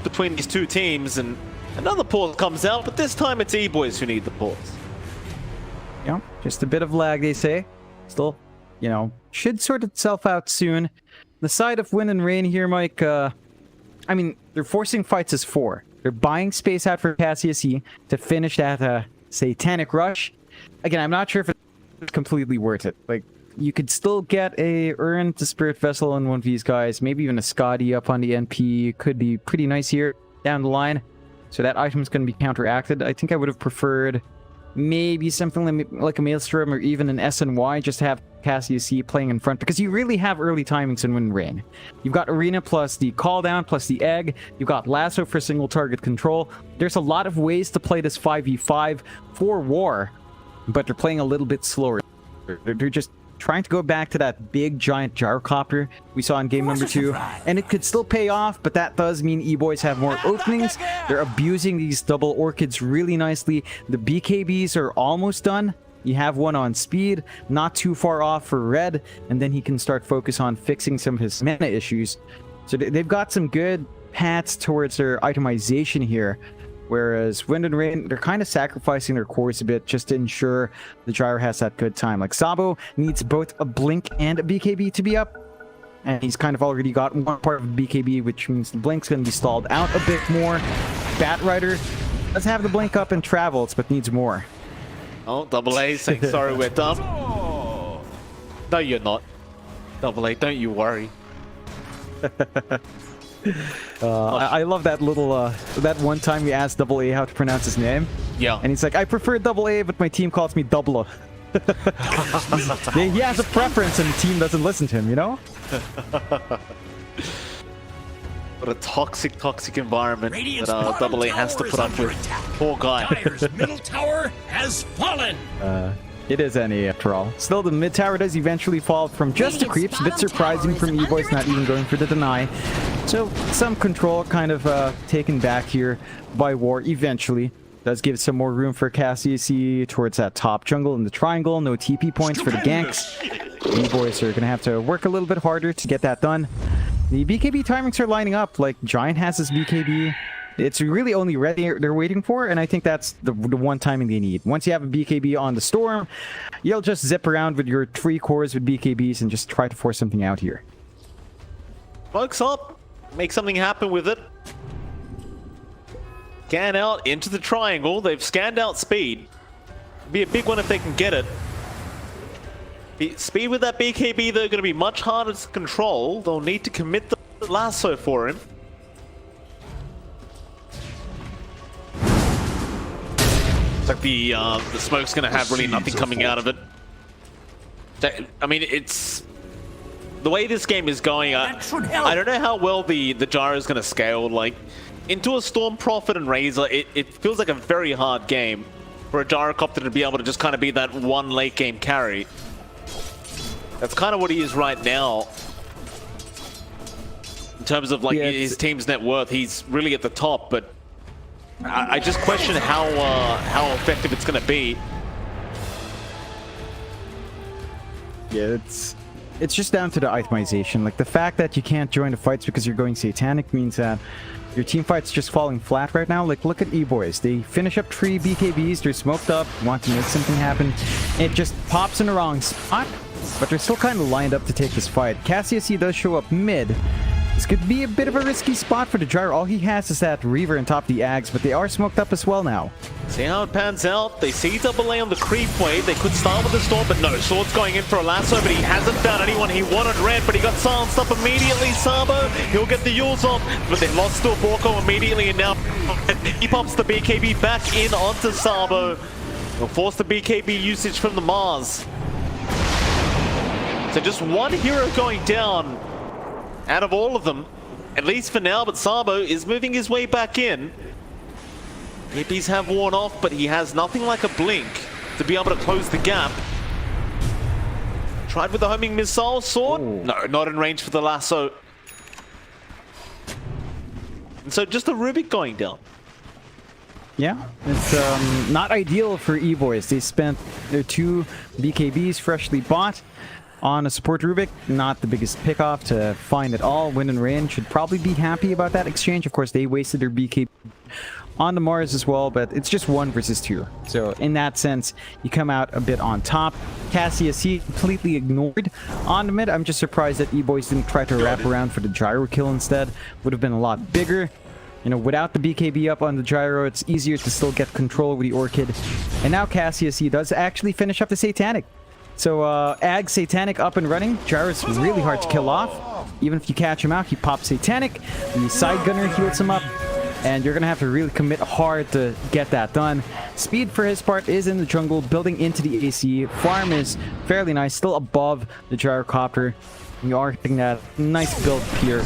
between these 2 teams, and another pause comes out, but this time it's E-Boys who need the pause. Yeah, just a bit of lag, they say. Still, you know, should sort itself out soon. The side of Wind and Rain here, Mike, I mean, they're forcing fights as 4. They're buying space out for Cassius E to finish that Satanic Rush. Again, I'm not sure if it's completely worth it. Like, you could still get a Urn to Spirit Vessel on one of these guys, maybe even a Scotty up on the NP. Could be pretty nice here down the line. So that item's going to be counteracted. I think I would have preferred maybe something like a Maelstrom or even an SNY, just to have Cassius playing in front, because you really have early timings in Wind and Rain. You've got Arena plus the Call Down plus the Egg. You've got Lasso for single target control. There's a lot of ways to play this 5v5 for War, but they're playing a little bit slower. They're just trying to go back to that big giant gyrocopter we saw in game number 2, and it could still pay off, but that does mean E-Boys have more openings. They're abusing these double orchids really nicely. The BKBs are almost done. You have one on speed, not too far off for Red, and then he can start focus on fixing some of his mana issues. So they've got some good paths towards their itemization here. Whereas Wind and Rain, they're kind of sacrificing their cores a bit just to ensure the Gyro has that good time. Like, Sabo needs both a Blink and a BKB to be up. And he's kind of already got one part of the BKB, which means the Blink's going to be stalled out a bit more. Batrider does have the Blink up and travels, but needs more. Oh, Double A saying sorry, we're dumb. No, you're not. Double A, don't you worry. I love that little, that one time we asked Double A how to pronounce his name. Yeah. And he's like, I prefer Double A, but my team calls me Double A. He has a preference and the team doesn't listen to him, you know? What a toxic environment that Double A has to put up with. Poor guy. Dire's middle tower has fallen. It is NA after all. Still, the mid tower does eventually fall from just the creeps. A bit surprising from E-Boys not even going for the deny. So some control kind of taken back here by War eventually. Does give some more room for Cassius towards that top jungle in the triangle. No TP points for the ganks. E-Boys are going to have to work a little bit harder to get that done. The BKB timings are lining up. Like, Giant has his BKB. It's really only Red they're waiting for, and I think that's the one timing they need. Once you have a BKB on the Storm, you'll just zip around with your 3 cores with BKBs and just try to force something out here. Smokes up. Make something happen with it. Scan out into the triangle. They've scanned out speed. Be a big one if they can get it. Speed with that BKB, they're going to be much harder to control. They'll need to commit the lasso for him. It's like the smoke's going to have really nothing coming out of it. I mean, it's... The way this game is going, I don't know how well the gyro is going to scale. Like, into a Storm Prophet and Razor, it feels like a very hard game for a gyrocopter to be able to just kind of be that one late game carry. That's kind of what he is right now. In terms of like his team's net worth, he's really at the top, but I just question how effective it's going to be. Yeah, it's just down to the itemization. Like, the fact that you can't join the fights because you're going Satanic means that your team fight's just falling flat right now. Like, look at E-Boys. They finish up 3 BKBs, they're smoked up, want to make something happen. It just pops in the wrong spot, but they're still kind of lined up to take this fight. Cassius does show up mid. This could be a bit of a risky spot for the Gyro. All he has is that Reaver on top of the Ags, but they are smoked up as well now. See how it pans out. They see Double A on the creep wave. They could start with the Storm, but no. Sword's going in for a lasso, but he hasn't found anyone. He wanted Red, but he got silenced up immediately. Sabo, he'll get the Yules off, but they lost to Borko immediately, and now he pops the BKB back in onto Sabo. He'll force the BKB usage from the Mars. So just one hero going down out of all of them, at least for now, but Sabo is moving his way back in. Hippies have worn off, but he has nothing like a blink to be able to close the gap. Tried with the homing missile sword. Ooh. No, not in range for the lasso. And so just the Rubik going down. Yeah, it's not ideal for E-Boys. They spent their 2 BKBs freshly bought on a support Rubik. Not the biggest pickoff to find it all. Wind and Rain should probably be happy about that exchange. Of course, they wasted their BKB on the Mars as well, but it's just 1 versus 2. So in that sense, you come out a bit on top. Cassius completely ignored on the mid. I'm just surprised that E-Boys didn't try to wrap around for the gyro kill instead. Would have been a lot bigger. You know, without the BKB up on the gyro, it's easier to still get control over the Orchid. And now Cassius, he does actually finish up the Satanic. So, Ag Satanic up and running. Gyro's really hard to kill off. Even if you catch him out, he pops Satanic. The Side Gunner heals him up. And you're going to have to really commit hard to get that done. Speed, for his part, is in the jungle, building into the AC. Farm is fairly nice, still above the Gyrocopter. You are getting that nice build here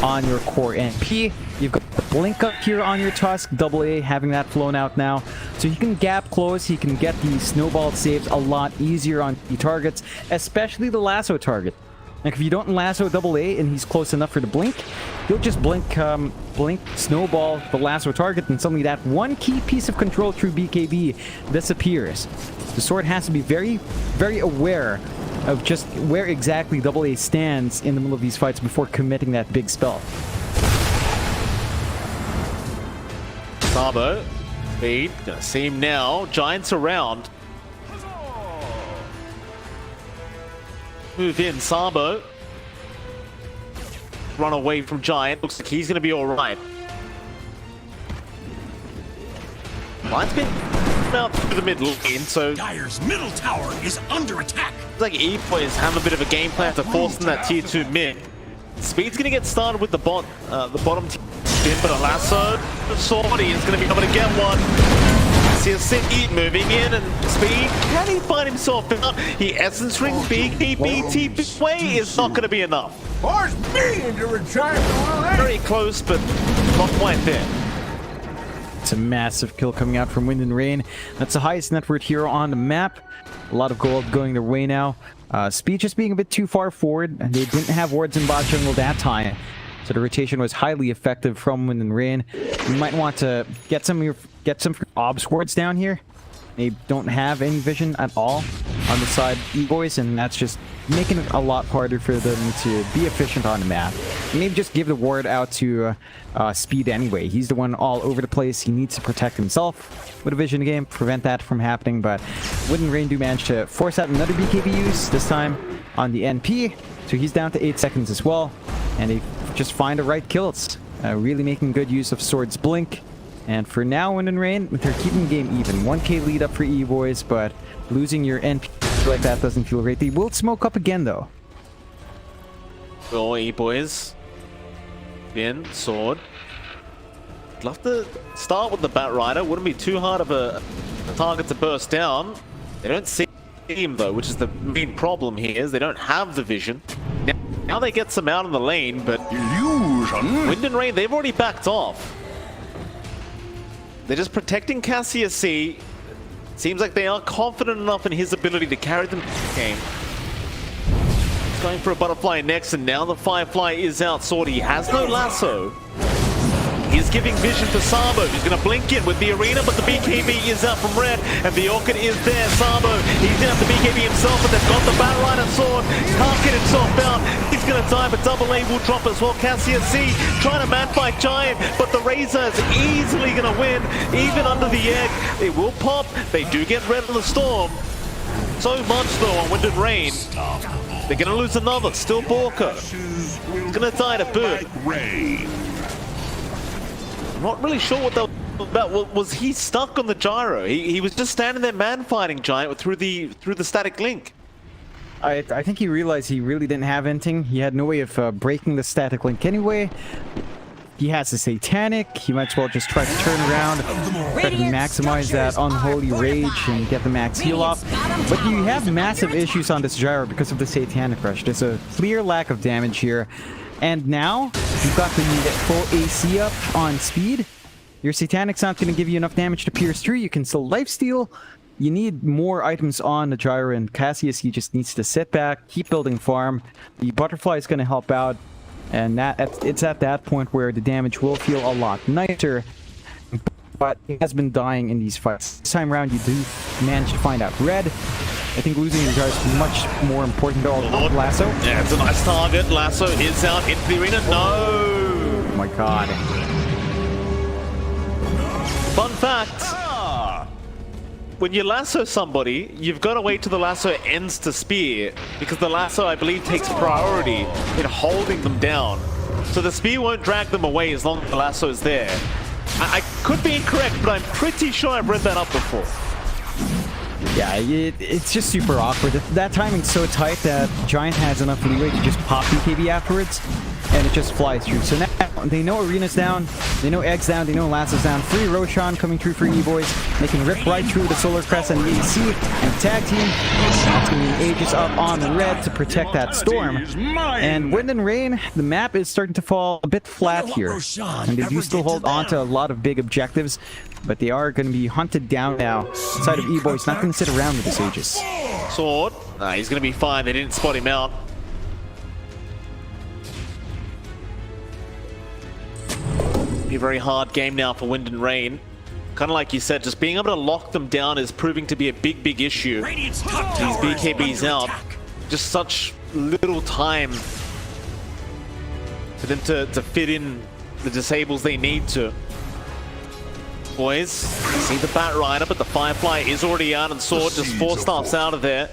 on your core NP. You've got the blink up here on your Tusk, AA having that flown out now. So he can gap close, he can get the snowball saves a lot easier on the targets, especially the lasso target. Like if you don't lasso AA and he's close enough for the blink, he'll just blink snowball the lasso target, and suddenly that one key piece of control through BKB disappears. The sword has to be very, very aware of just where exactly AA stands in the middle of these fights before committing that big spell. Sabo, speed, gonna see him now. Giants around. Move in, Sabo. Run away from Giant. Looks like he's gonna be alright. Giant's been out through the mid lane, so Dire's middle tower is under attack. it's like E-players have a bit of a game plan to force them that tier 2 mid. Speed's gonna get started with the bottom tier, but a lasso sword, he is gonna be able to get one. City moving in, and Speed, can he find himself out? He essence ring BKB way is not gonna be enough. Force me into retirement. Very close, but not quite there. It's a massive kill coming out from Wind and Rain. That's the highest net worth hero on the map. A lot of gold going their way now. Speed just being a bit too far forward. They didn't have wards in bot jungle that time, so the rotation was highly effective from Wind and Rain. You might want to get some obs wards down here. They don't have any vision at all on the side E-boys, and that's just making it a lot harder for them to be efficient on the map. Maybe just give the ward out to Speed anyway. He's the one all over the place. He needs to protect himself with a vision game, prevent that from happening, but Wind and Rain do manage to force out another BKB use, this time on the NP, so he's down to 8 seconds as well, and they just find the right kills, really making good use of Sword's blink. And for now, Wind and Rain, they're keeping the game even. 1k lead up for E-boys, but losing your NP like that doesn't feel great. They will smoke up again, though. Go E-boys. In, sword. I'd love to start with the Bat Rider. Wouldn't be too hard of a target to burst down. They don't see him, though, which is the main problem here, is they don't have the vision. Now they get some out in the lane, but Illusion. Wind and Rain, they've already backed off. They're just protecting Cassius C. Seems like they are confident enough in his ability to carry them through the game. He's going for a butterfly next, and now the Firefly is out. Sword, he has no lasso. He's giving vision to Sabo. He's going to blink in with the arena, but the BKB is out from Red, and the Orchid is there. Sabo, he's going to have the BKB himself, but they've got the Bat Rider sword. Can't get himself out. He's going to die, but AA will drop as well. Cassius C trying to man fight Giant, but the Razor is easily going to win, even under the egg. It will pop. They do get Red in the Storm. So much, though, on Wind and Rain. They're going to lose another. Still Borka. He's going to die to boot. Rain. I'm not really sure what that was about. Was he stuck on the gyro? He was just standing there man fighting Giant through the static link. I think he realized he really didn't have anything. He had no way of breaking the static link anyway. He has the Satanic. He might as well just try to turn around, try to maximize that unholy rage and get the max heal off. But you have massive issues on this gyro because of the Satanic Rush. There's a clear lack of damage here. And now, you've got the full AC up on Speed. Your Satanic's not going to give you enough damage to pierce through. You can still lifesteal. You need more items on the gyro, and Cassius, he just needs to sit back, keep building farm. The butterfly is going to help out, and it's at that point where the damage will feel a lot nicer. But he has been dying in these fights. This time around, you do manage to find out Red. I think losing your gyro is much more important than all lasso. Yeah, it's a nice target. Lasso is out into the arena. No! Oh my god. Fun fact. When you lasso somebody, you've got to wait till the lasso ends to spear, because the lasso, I believe, takes priority in holding them down. So the spear won't drag them away as long as the lasso is there. I could be incorrect, but I'm pretty sure I've read that up before. Yeah, it's just super awkward. That timing's so tight that Giant has enough leeway to just pop BKB afterwards, and it just flies through. So now they know Arena's down, they know Egg's down, they know Lasso's down. Free Roshan coming through for E-Boys. They can rip right through the Solar Crest and AC and tag team. That's going to be Aegis up on the red to protect that storm. And Wind and Rain, the map is starting to fall a bit flat here. And they do still hold on to a lot of big objectives, but they are going to be hunted down now. Inside of E-Boys, not going to sit around with this Aegis. Sword. Nah, he's going to be fine. They didn't spot him out. Be a very hard game now for Wind and Rain. Kind of like you said, just being able to lock them down is proving to be a big issue. These BKBs out. Just such little time for them to fit in the disables they need to. Boys, see the Bat Rider, but the Firefly is already out, and Sword just 4 stops out of there.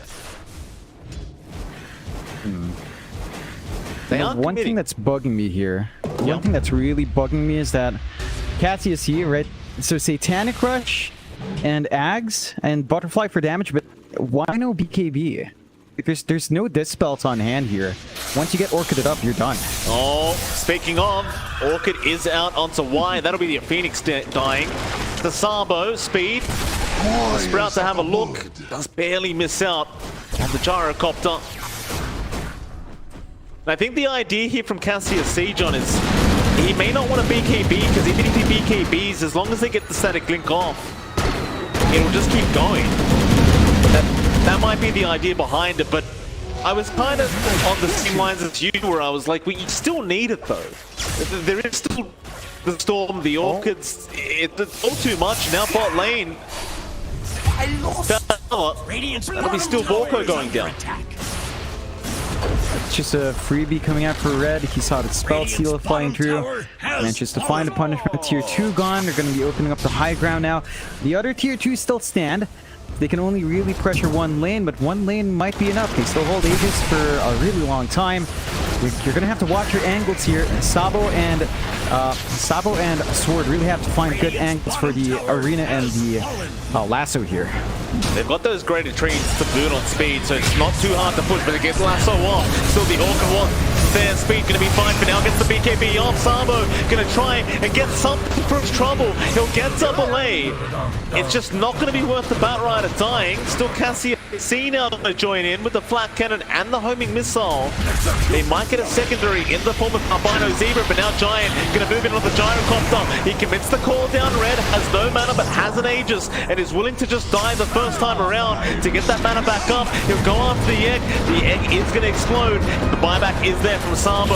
One thing that's bugging me here, one thing that's really bugging me is that Cassius here, right? So Satanic Rush and Ags and Butterfly for damage, but why no BKB? There's no Dispels on hand here. Once you get Orchided up, you're done. Oh, speaking of, Orchid is out onto Y. That'll be the Phoenix dying. The Sabo, speed. Sprout to have a look. Does barely miss out on the Gyrocopter. And I think the idea here from Cassius Sejon is he may not want a BKB, because even if he BKBs, as long as they get the static link off, it'll just keep going. That might be the idea behind it, but I was kind of on the same lines as you, where I was like, well, you still need it though. There is still the Storm, the Orchids, it's all too much. Now bot lane. That'll be still Vorko going down. It's just a freebie coming out for Red. He saw the Spell Seal flying through. Manages to find a punishment. Tier 2 gone. They're going to be opening up the high ground now. The other Tier 2 still stand. They can only really pressure one lane, but one lane might be enough. They still hold Aegis for a really long time. You're gonna have to watch your angles here. Sabo and Sword really have to find good angles for the Arena and the Lasso here. They've got those great retreats to boot on speed, so it's not too hard to push, but it gets Lasso off. Still the Orca one there. Speed gonna be fine for now. Gets the BKB off. Sabo gonna try and get something for his trouble. He'll get double A. It's just not gonna be worth the Bat Rider dying. Still Cassius C now gonna join in with the flat cannon and the homing missile. They might get a secondary in the form of Albino Zebra, but now Giant gonna move in on the Gyrocopter. He commits the call down. Red has no mana but has an Aegis and is willing to just die the first time around to get that mana back up. He'll go after the egg. The egg is gonna explode. The buyback is there from Sabo.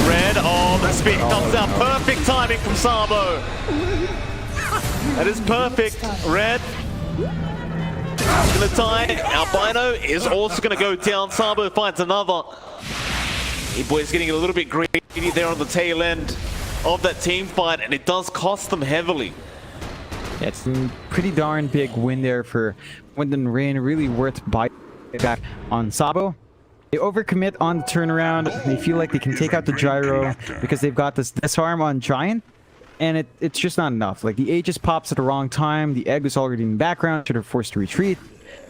Red, oh, the speed comes out. Perfect timing from Sabo. That is perfect. Red gonna die. Albino is also gonna go down. Sabo finds another. E-Boy's getting a little bit greedy there on the tail end of that team fight, and it does cost them heavily. Yeah, it's a pretty darn big win there for Wind and Rain. Really worth biting back on Sabo. They overcommit on the turnaround. They feel like they can take out the Gyro because they've got this disarm on Giant, and it's just not enough. Like, the Aegis pops at the wrong time. The egg was already in the background. Should have forced to retreat.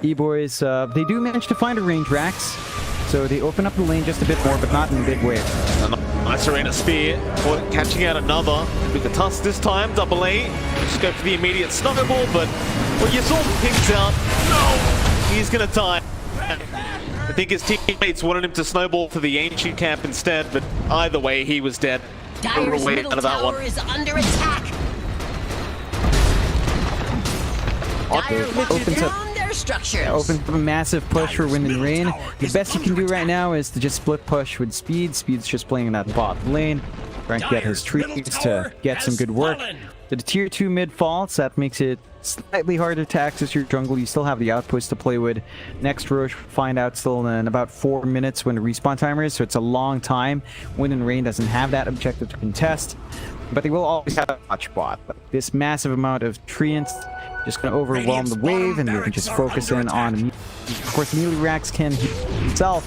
E-Boys, they do manage to find a range Rax, so they open up the lane just a bit more, but not in a big way. Nice Arena Spear, catching out another with the Tusk this time. Double A, just go for the immediate snowball, but when you saw the pings out, no, he's gonna die. I think his teammates wanted him to snowball for the Ancient camp instead, but either way, he was dead. Dire's middle tower is under attack. Dire looks down their structures. Opens up a massive push for Wind and Rain. The best you can do right now is to just split push with Speed. Speed's just playing in that bot lane, trying to get his trees to get some good work. The tier 2 mid faults, that makes it slightly harder to access your jungle. You still have the outpost to play with. Next rush, find out still in about 4 minutes when the respawn timer is, so it's a long time. Wind and Rain doesn't have that objective to contest, but they will always have a watch bot. But this massive amount of treants just going to overwhelm the wave, and you can just focus in on, of course, Melee Rax can heal himself,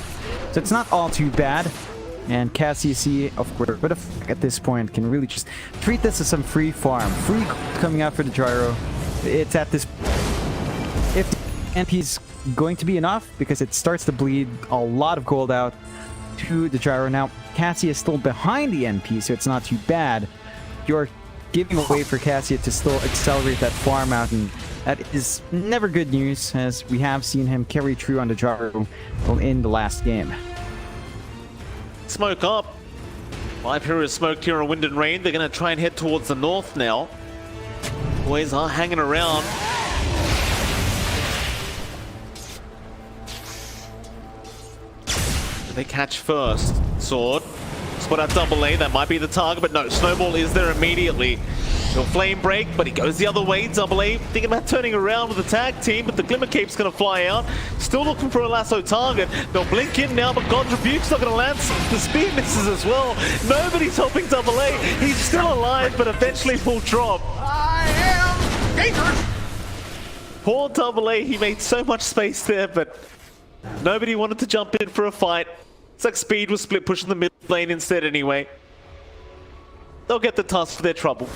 so it's not all too bad. And Cassie, of course, but at this point can really just treat this as some free farm. Free coming out for the gyro. It's at this... If the MP's going to be enough, because it starts to bleed a lot of gold out to the gyro. Now, Cassia is still behind the NP, so it's not too bad. You're giving a way for Cassia to still accelerate that farm out, and that is never good news, as we have seen him carry through on the gyro in the last game. Smoke up. 5 heroes smoked here on Wind and Rain. They're going to try and head towards the north now. Boys are hanging around. They catch first. Sword. Spot out double A. That might be the target, but no. Snowball is there immediately. He'll flame break, but he goes the other way. Double A thinking about turning around with the tag team, but the Glimmer Cape's going to fly out. Still looking for a lasso target. They'll blink in now, but God's Rebuke's not going to land. The speed misses as well. Nobody's helping Double A. He's still alive, but eventually will drop. I am dangerous. Poor Double A, he made so much space there, but nobody wanted to jump in for a fight. It's like Speed was split pushing the mid lane instead anyway. They'll get the task for their trouble.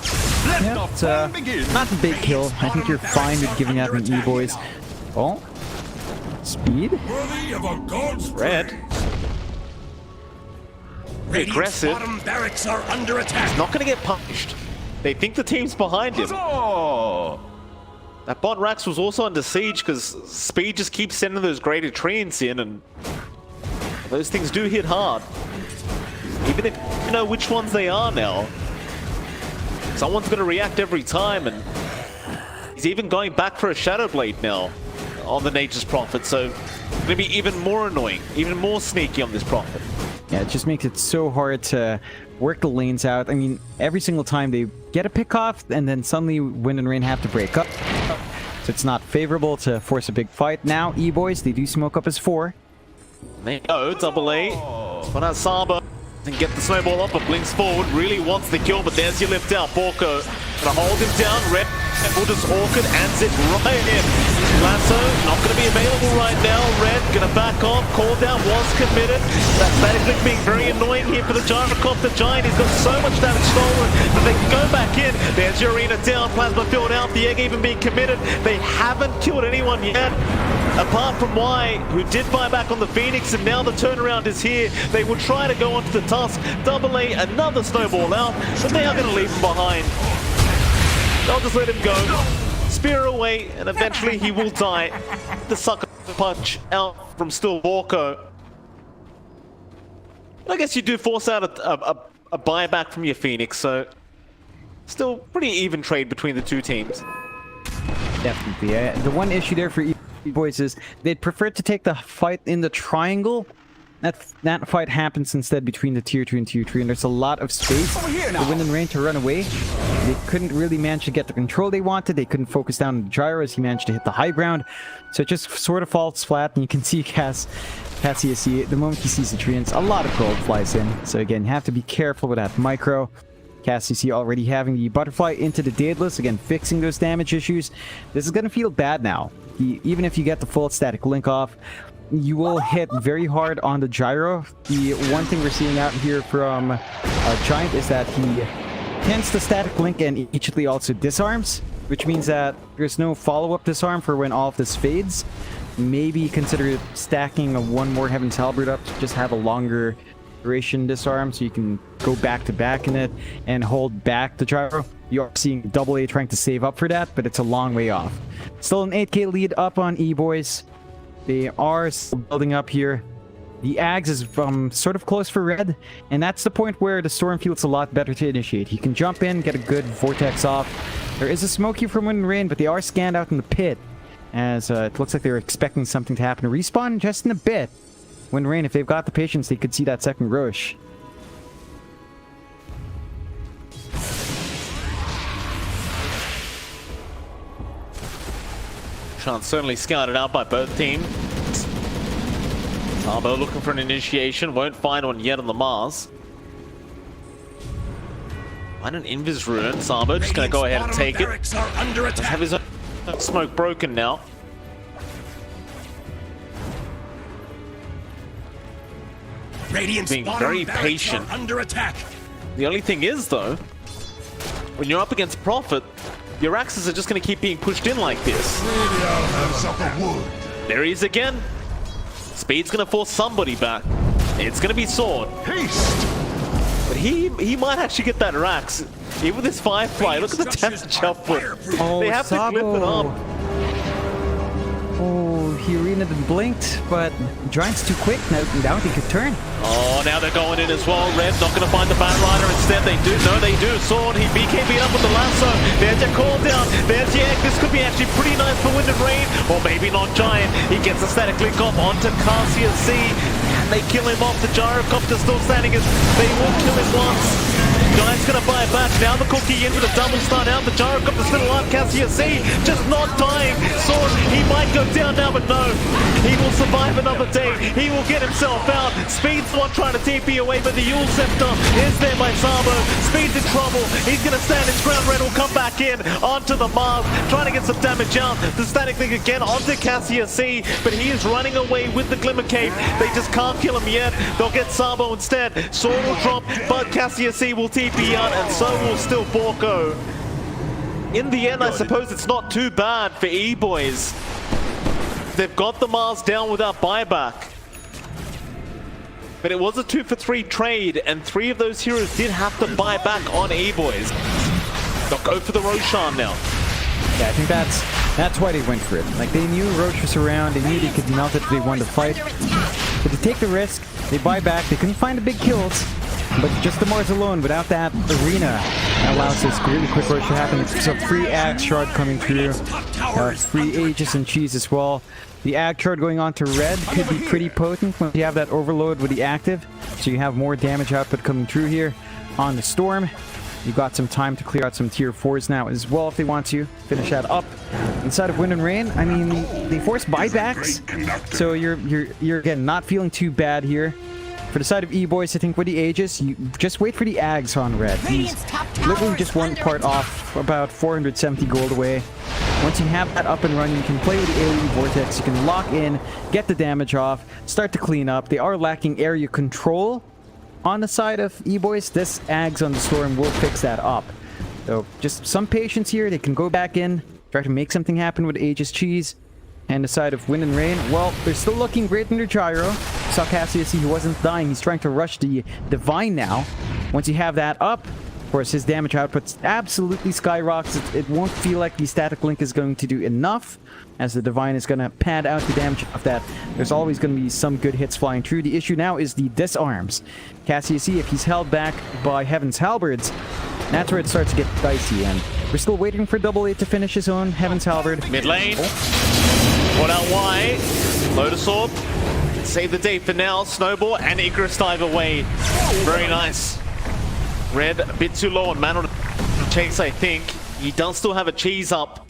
Yeah, it's not a big kill. I think you're fine with giving out an E-Boys. Oh, Speed? Worthy of a god's Red. Radiant's Aggressive. bottom barracks are under attack. Not going to get punished. They think the team's behind him. Oh, That bot Rax was also under siege because Speed just keeps sending those graded treants in, and those things do hit hard. Even if you know which ones they are now. Someone's going to react every time, and he's even going back for a Shadow Blade now on the Nature's Prophet, so it's going to be even more annoying, even more sneaky on this Prophet. Yeah, it just makes it so hard to work the lanes out. I mean, every single time they get a pick off, and then suddenly Wind and Rain have to break up. So it's not favorable to force a big fight. Now, E-Boys, they do smoke up as 4. There you go, double A. But out Saba and get the snowball up, but blinks forward, really wants the kill, but there's your lift out. Borko gonna hold him down. Red will just orchid and zip right in. Lasso not gonna be available right now. Red gonna back off. Call down was committed. That static link being very annoying here for the Gyrocopter Giant. He's got so much damage stolen that they can go back in. There's your arena down. Plasma filled out. The egg even being committed. They haven't killed anyone yet. Apart from Y, who did buy back on the Phoenix, and now the turnaround is here. They will try to go onto the Tusk. Double A, another snowball out, but they are going to leave him behind. They'll just let him go. Spear away, and eventually he will die. The sucker punch out from Still Walko. I guess you do force out a buyback from your Phoenix, so still pretty even trade between the two teams. Definitely. The one issue there for E-Boys is they'd prefer to take the fight in the triangle. That fight happens instead between the tier 2 and tier 3, and there's a lot of space for Wind and Rain to run away. They couldn't really manage to get the control they wanted. They couldn't focus down on the gyro as he managed to hit the high ground. So it just sort of falls flat, and you can see Cassie, the moment he sees the treants, a lot of gold flies in. So again, you have to be careful with that micro. Cassie already having the butterfly into the Daedalus, again fixing those damage issues. This is going to feel bad now. Even if you get the full static link off, you will hit very hard on the gyro. The one thing we're seeing out here from Giant is that he tends to static link and immediately also disarms, which means that there's no follow-up disarm for when all of this fades. Maybe consider stacking one more Heaven's Halberd up to just have a longer duration disarm, so you can go back to back in it and hold back the gyro. You are seeing Double A trying to save up for that, but it's a long way off. Still an 8k lead up on E-Boys. They are still building up here. The Ags is sort of close for Red, and that's the point where the Storm feels a lot better to initiate. He can jump in, get a good Vortex off. There is a smoke here from Wind and Rain, but they are scanned out in the pit, as it looks like they're expecting something to happen. Respawn just in a bit. Wind and Rain, if they've got the patience, they could see that second Roche. Chance certainly scouted out by both teams. Sabo looking for an initiation, won't find one yet on the Mars. Find an Invis Rune. Sabo just going to go ahead and take it. Does have his own smoke broken now. Radiant's being bottom very barracks patient. are under attack. The only thing is, though, when you're up against Prophet, your axes are just going to keep being pushed in like this. There he is again. Speed's going to force somebody back. It's going to be Sword. Haste! But he might actually get that Rax. Even with this Firefly, look at the damage output. Oh, They have to clip it Sabo. up. Oh, he arenaed and blinked, but Giant's too quick. Now he could turn. Oh, now they're going in as well. Red not going to find the Batrider. Instead, they do. No, they do. Sword, he BKB'd up with the lasso. There's your call down. There's your egg. This could be actually pretty nice for Wind and Rain. Or maybe not Giant. He gets a static link off onto Cassia C. And they kill him off. The Gyrocopter still standing as they will kill him once. Giant's gonna buy it back. Now the cookie in with a double stun out. The Gyrocopter still alive. Cassia C just not dying. Sword, he might go down now, but no. He will survive another day. He will get himself out. Speed's the one trying to TP away, but the Yule Scepter is there by Sabo. Speed's in trouble. He's gonna stand his ground. Red will come back in onto the Mars, trying to get some damage out. The static link again onto Cassia C, but he is running away with the Glimmer Cape. They just can't kill him yet. They'll get Sabo instead. Sword will drop, but Cassia C will TP out, and so will still Borko. In the end, I suppose it's not too bad for E-Boys. They've got the Mars down without buyback. But it was a 2-for-3 trade, and 3 of those heroes did have to buy back on E-Boys. They'll go for the Roshan now. Yeah, I think that's why they went for it. Like, they knew Roach was around, they knew they could melt it if they wanted to fight. But to take the risk, they buy back, they couldn't find the big kills. But just the Mars alone, without that arena, allows this really quick rush to happen. So free Ag Shard coming through, free Aegis and Cheese as well. The Ag Shard going on to red could be pretty potent when you have that overload with the active. So you have more damage output coming through here on the Storm. You've got some time to clear out some tier 4s now as well if they want to finish that up. Inside of Wind and Rain, I mean, they force buybacks, so you're again not feeling too bad here. For the side of E-Boys, I think with the Aegis, you just wait for the Ags on red. He's literally just one part off, about 470 gold away. Once you have that up and running, you can play with the AoE Vortex, you can lock in, get the damage off, start to clean up. They are lacking area control on the side of E-Boys. This Ags on the Storm will fix that up. So just some patience here. They can go back in, try to make something happen with Aegis Cheese. And the side of Wind and Rain, well, they're still looking great under Gyro. Saw Cassius, he wasn't dying. He's trying to rush the Divine now. Once you have that up, of course, his damage output absolutely skyrockets. It won't feel like the static link is going to do enough, as the Divine is going to pad out the damage of that. There's always going to be some good hits flying through. The issue now is the disarms. Cassius, if he's held back by Heaven's Halberds, that's where it starts to get dicey, and we're still waiting for Double A to finish his own Heaven's Halberd. Mid lane. What out wide. Lotus Orb. Save the day for now. Snowball and Icarus dive away. Very nice. Red a bit too low on mana to chase, I think. He does still have a cheese up.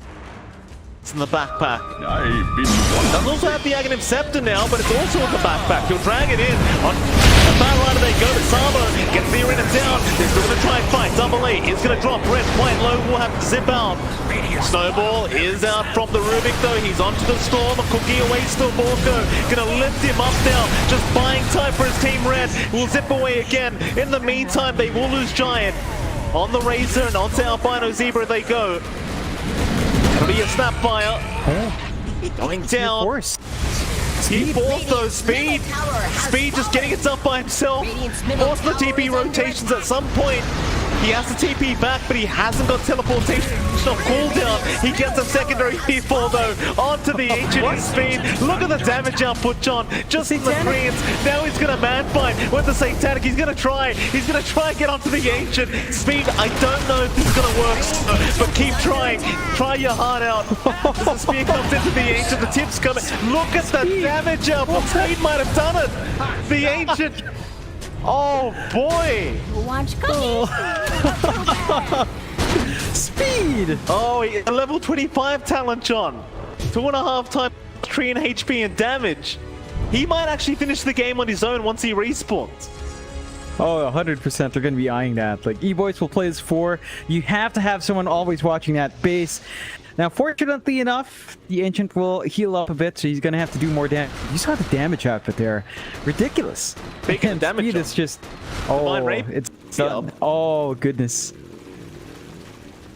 It's in the backpack. Does also have the Aghanim Scepter now, but it's also in the backpack. He'll drag it in. On the Batrider they go, but Sabo gets the arena down. They're still going to try and fight. Double A is going to drop. Red quite low, will have to zip out. Snowball is out from the Rubik though. He's onto the Storm. A cookie away still. Borko going to lift him up now. Just buying time for his team. Red will zip away again. In the meantime, they will lose Giant. On the Razor and onto Albino Zebra they go. It'll be a Snapfire. Going down. He forced those Speed. Speed just getting it up by himself. Forced the TP rotations at some point. He has to TP back, but he hasn't got teleportation on cooldown. He gets a secondary P4 though, onto the Ancient Speed. Look at the damage output, John. Just in the greens. Now he's gonna man fight with the Satanic. He's gonna try and get onto the Ancient Speed. I don't know if this is gonna work, but keep trying. Try your heart out. As the Spear comes into the Ancient, the tip's coming. Look at the damage output. Speed might have done it. The Ancient. Oh boy! Watch cookies. Speed! Oh, a level 25 talent, John. 2.5 times tree in HP and damage. He might actually finish the game on his own once he respawns. Oh, 100% they're going to be eyeing that. Like, E-Boys will play as 4. You have to have someone always watching that base. Now, fortunately enough, the Ancient will heal up a bit, so he's going to have to do more damage. You saw the damage output there. Ridiculous. Big And damage. Speed is just... Divine Oh, Rape. it's done. Oh, goodness.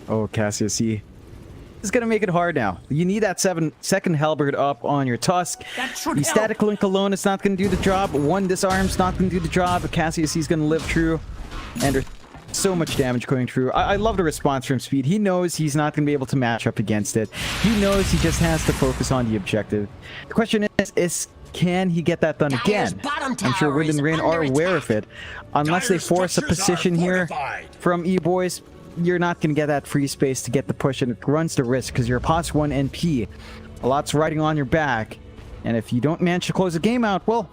Oh, Cassius, he is going to make it hard now. You need that second halberd up on your Tusk. The static link alone is not going to do the job. One disarm's not going to do the job. Cassius, he's going to live through. And there's so much damage going through. I love the response from Speed. He knows he's not going to be able to match up against it. He knows he just has to focus on the objective. The question is can he get that done again? I'm sure Wind and Rain are aware of it. Unless they force a position here from E-Boys, you're not going to get that free space to get the push, and it runs the risk because you're a +1 NP. A lot's riding on your back, and if you don't manage to close the game out, well,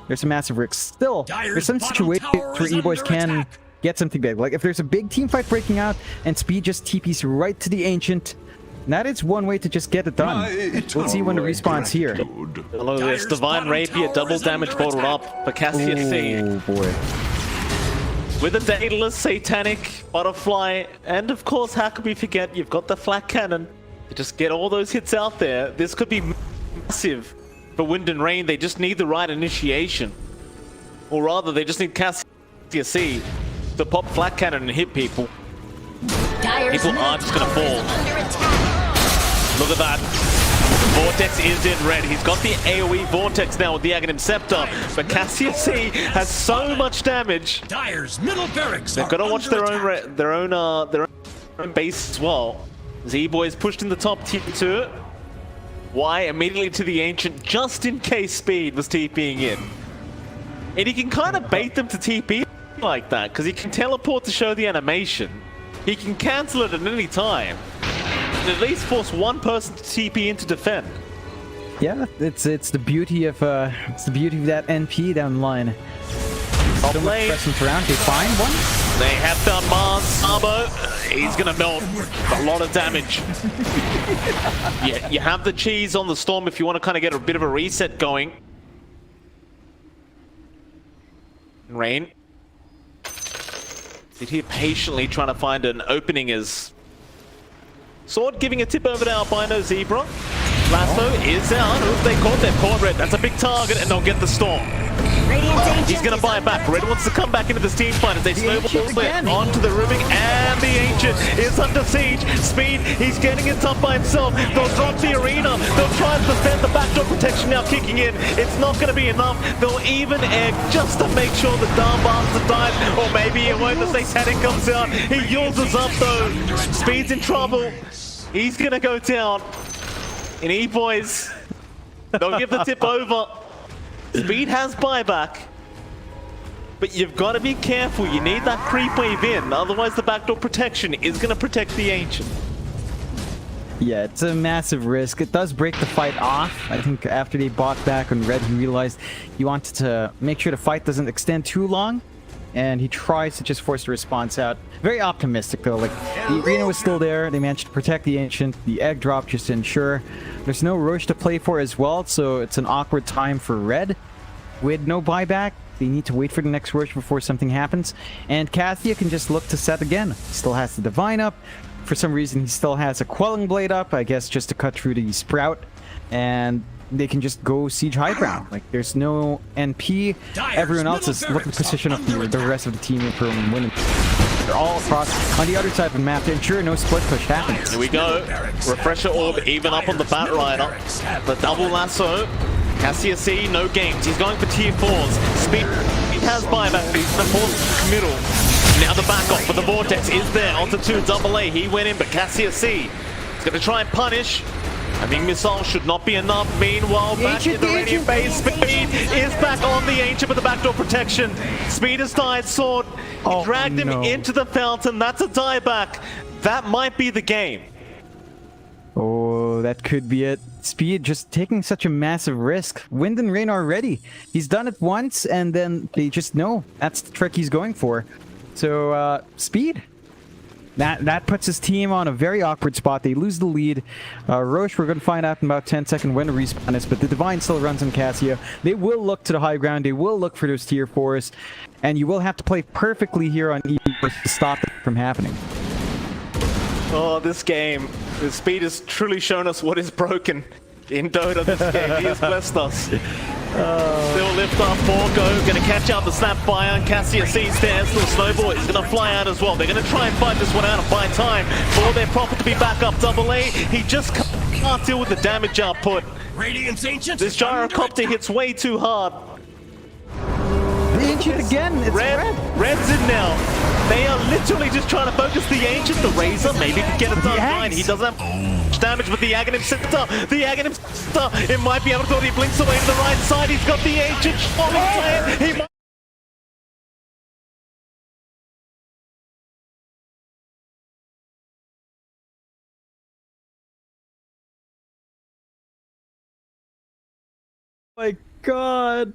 there's a massive risk. Still, there's some situations where E-Boys can get something big. Like if there's a big team fight breaking out and Speed just TPs right to the Ancient, that is one way to just get it done. We'll see when the respawn's here. Look at this. Divine Rapier, double damage bottled up for Cassius C. Oh boy. With a Daedalus, Satanic, Butterfly, and of course, how could we forget, you've got the Flak Cannon. To just get all those hits out there. This could be massive for Wind and Rain. They just need the right initiation. Or rather, they just need Cassius C to pop Flak Cannon and hit people. People are just gonna fall. Look at that. Vortex is in red. He's got the AoE Vortex now with the Aghanim Scepter, but Cassius C has so much damage. Dire's middle barracks. They've got to watch their own base as well. Z-Boys pushed in the top tier 2. Why? Immediately to the Ancient, just in case Speed was TPing in. And he can kind of bait them to TP like that, because he can teleport to show the animation. He can cancel it at any time. And at least force one person to TP in to defend. Yeah, it's the beauty of that NP down the line. Top So much lane. presence around. They find one. They have found Mars. Sabo, he's gonna melt a lot of damage. Yeah, you have the cheese on the Storm if you want to kind of get a bit of a reset going. Rain. Sit here patiently trying to find an opening as Sword giving a tip over to Albino Zebra. Lasso is out. Who have they caught? They've caught Red. That's a big target, and they'll get the Storm. He's going to buy it back. Red wants to come back into this team fight as they snowball it onto the rooming, and the Ancient is under siege. Speed, he's getting it up by himself. They'll drop the arena. They'll try and defend the backdoor protection now kicking in. It's not going to be enough. They'll even egg just to make sure the darn bastard dies, or maybe it won't. The Satanic comes out. He uses up though. Speed's in trouble. He's going to go down. And E-Boys, they'll give the tip over. Speed has buyback, but you've got to be careful. You need that creep wave in, otherwise the backdoor protection is going to protect the Ancient. Yeah, it's a massive risk. It does break the fight off. I think after they bought back on Red, he realized he wanted to make sure the fight doesn't extend too long, and he tries to just force the response out. Very optimistic though. Like the arena was still there. They managed to protect the Ancient. The egg drop just to ensure there's no Roche to play for as well, so it's an awkward time for Red. With no buyback, they need to wait for the next Roche before something happens. And Cassia can just look to set again. Still has the Divine up. For some reason, he still has a Quelling Blade up, I guess just to cut through the Sprout. And they can just go siege high ground. Like, there's no NP. Everyone else is looking to position up the rest of the team from winning. They're all across on the other side of the map to ensure no split push happens. Here we go. Refresher Orb even up on the Bat Rider. The double lasso. Cassius C, no games. He's going for tier 4s. Speed has buyback. He's in the fourth middle. Now the back off, but the Vortex is there. Onto 2 double A. He went in, but Cassius C is going to try and punish. I think missile should not be enough. Meanwhile, back in the Radiant base, Speed is back on the Ancient with the backdoor protection. Speed has died, Sword. He dragged him into the fountain. That's a dieback. That might be the game. Oh, that could be it. Speed just taking such a massive risk. Wind and Rain are ready. He's done it once, and then they just know that's the trick he's going for. So, Speed, That puts his team on a very awkward spot. They lose the lead. Roche, we're going to find out in about 10 seconds when to respawn is, but the Divine still runs on Cassia. They will look to the high ground. They will look for those tier 4s, and you will have to play perfectly here on E to stop it from happening. Oh, this game. The speed has truly shown us what is broken in Dota this game. He has blessed us. Still lift off, 4 go, gonna catch out the snap fire, and Cassia sees there's little snowball, he's gonna fly out as well. They're gonna try and fight this one out and buy time for their Prophet to be back up double A. He just can't deal with the damage output. Radiant's Ancient. This gyrocopter hits way too hard. The Ancient again, it's red. Red's in now. They are literally just trying to focus the Ancient, the Razor, maybe can get it done fine. He doesn't have much damage, but the Aghanim Scepter, it might be able to go. He blinks away to the right side. He's got the Ancient. He might. Oh my god.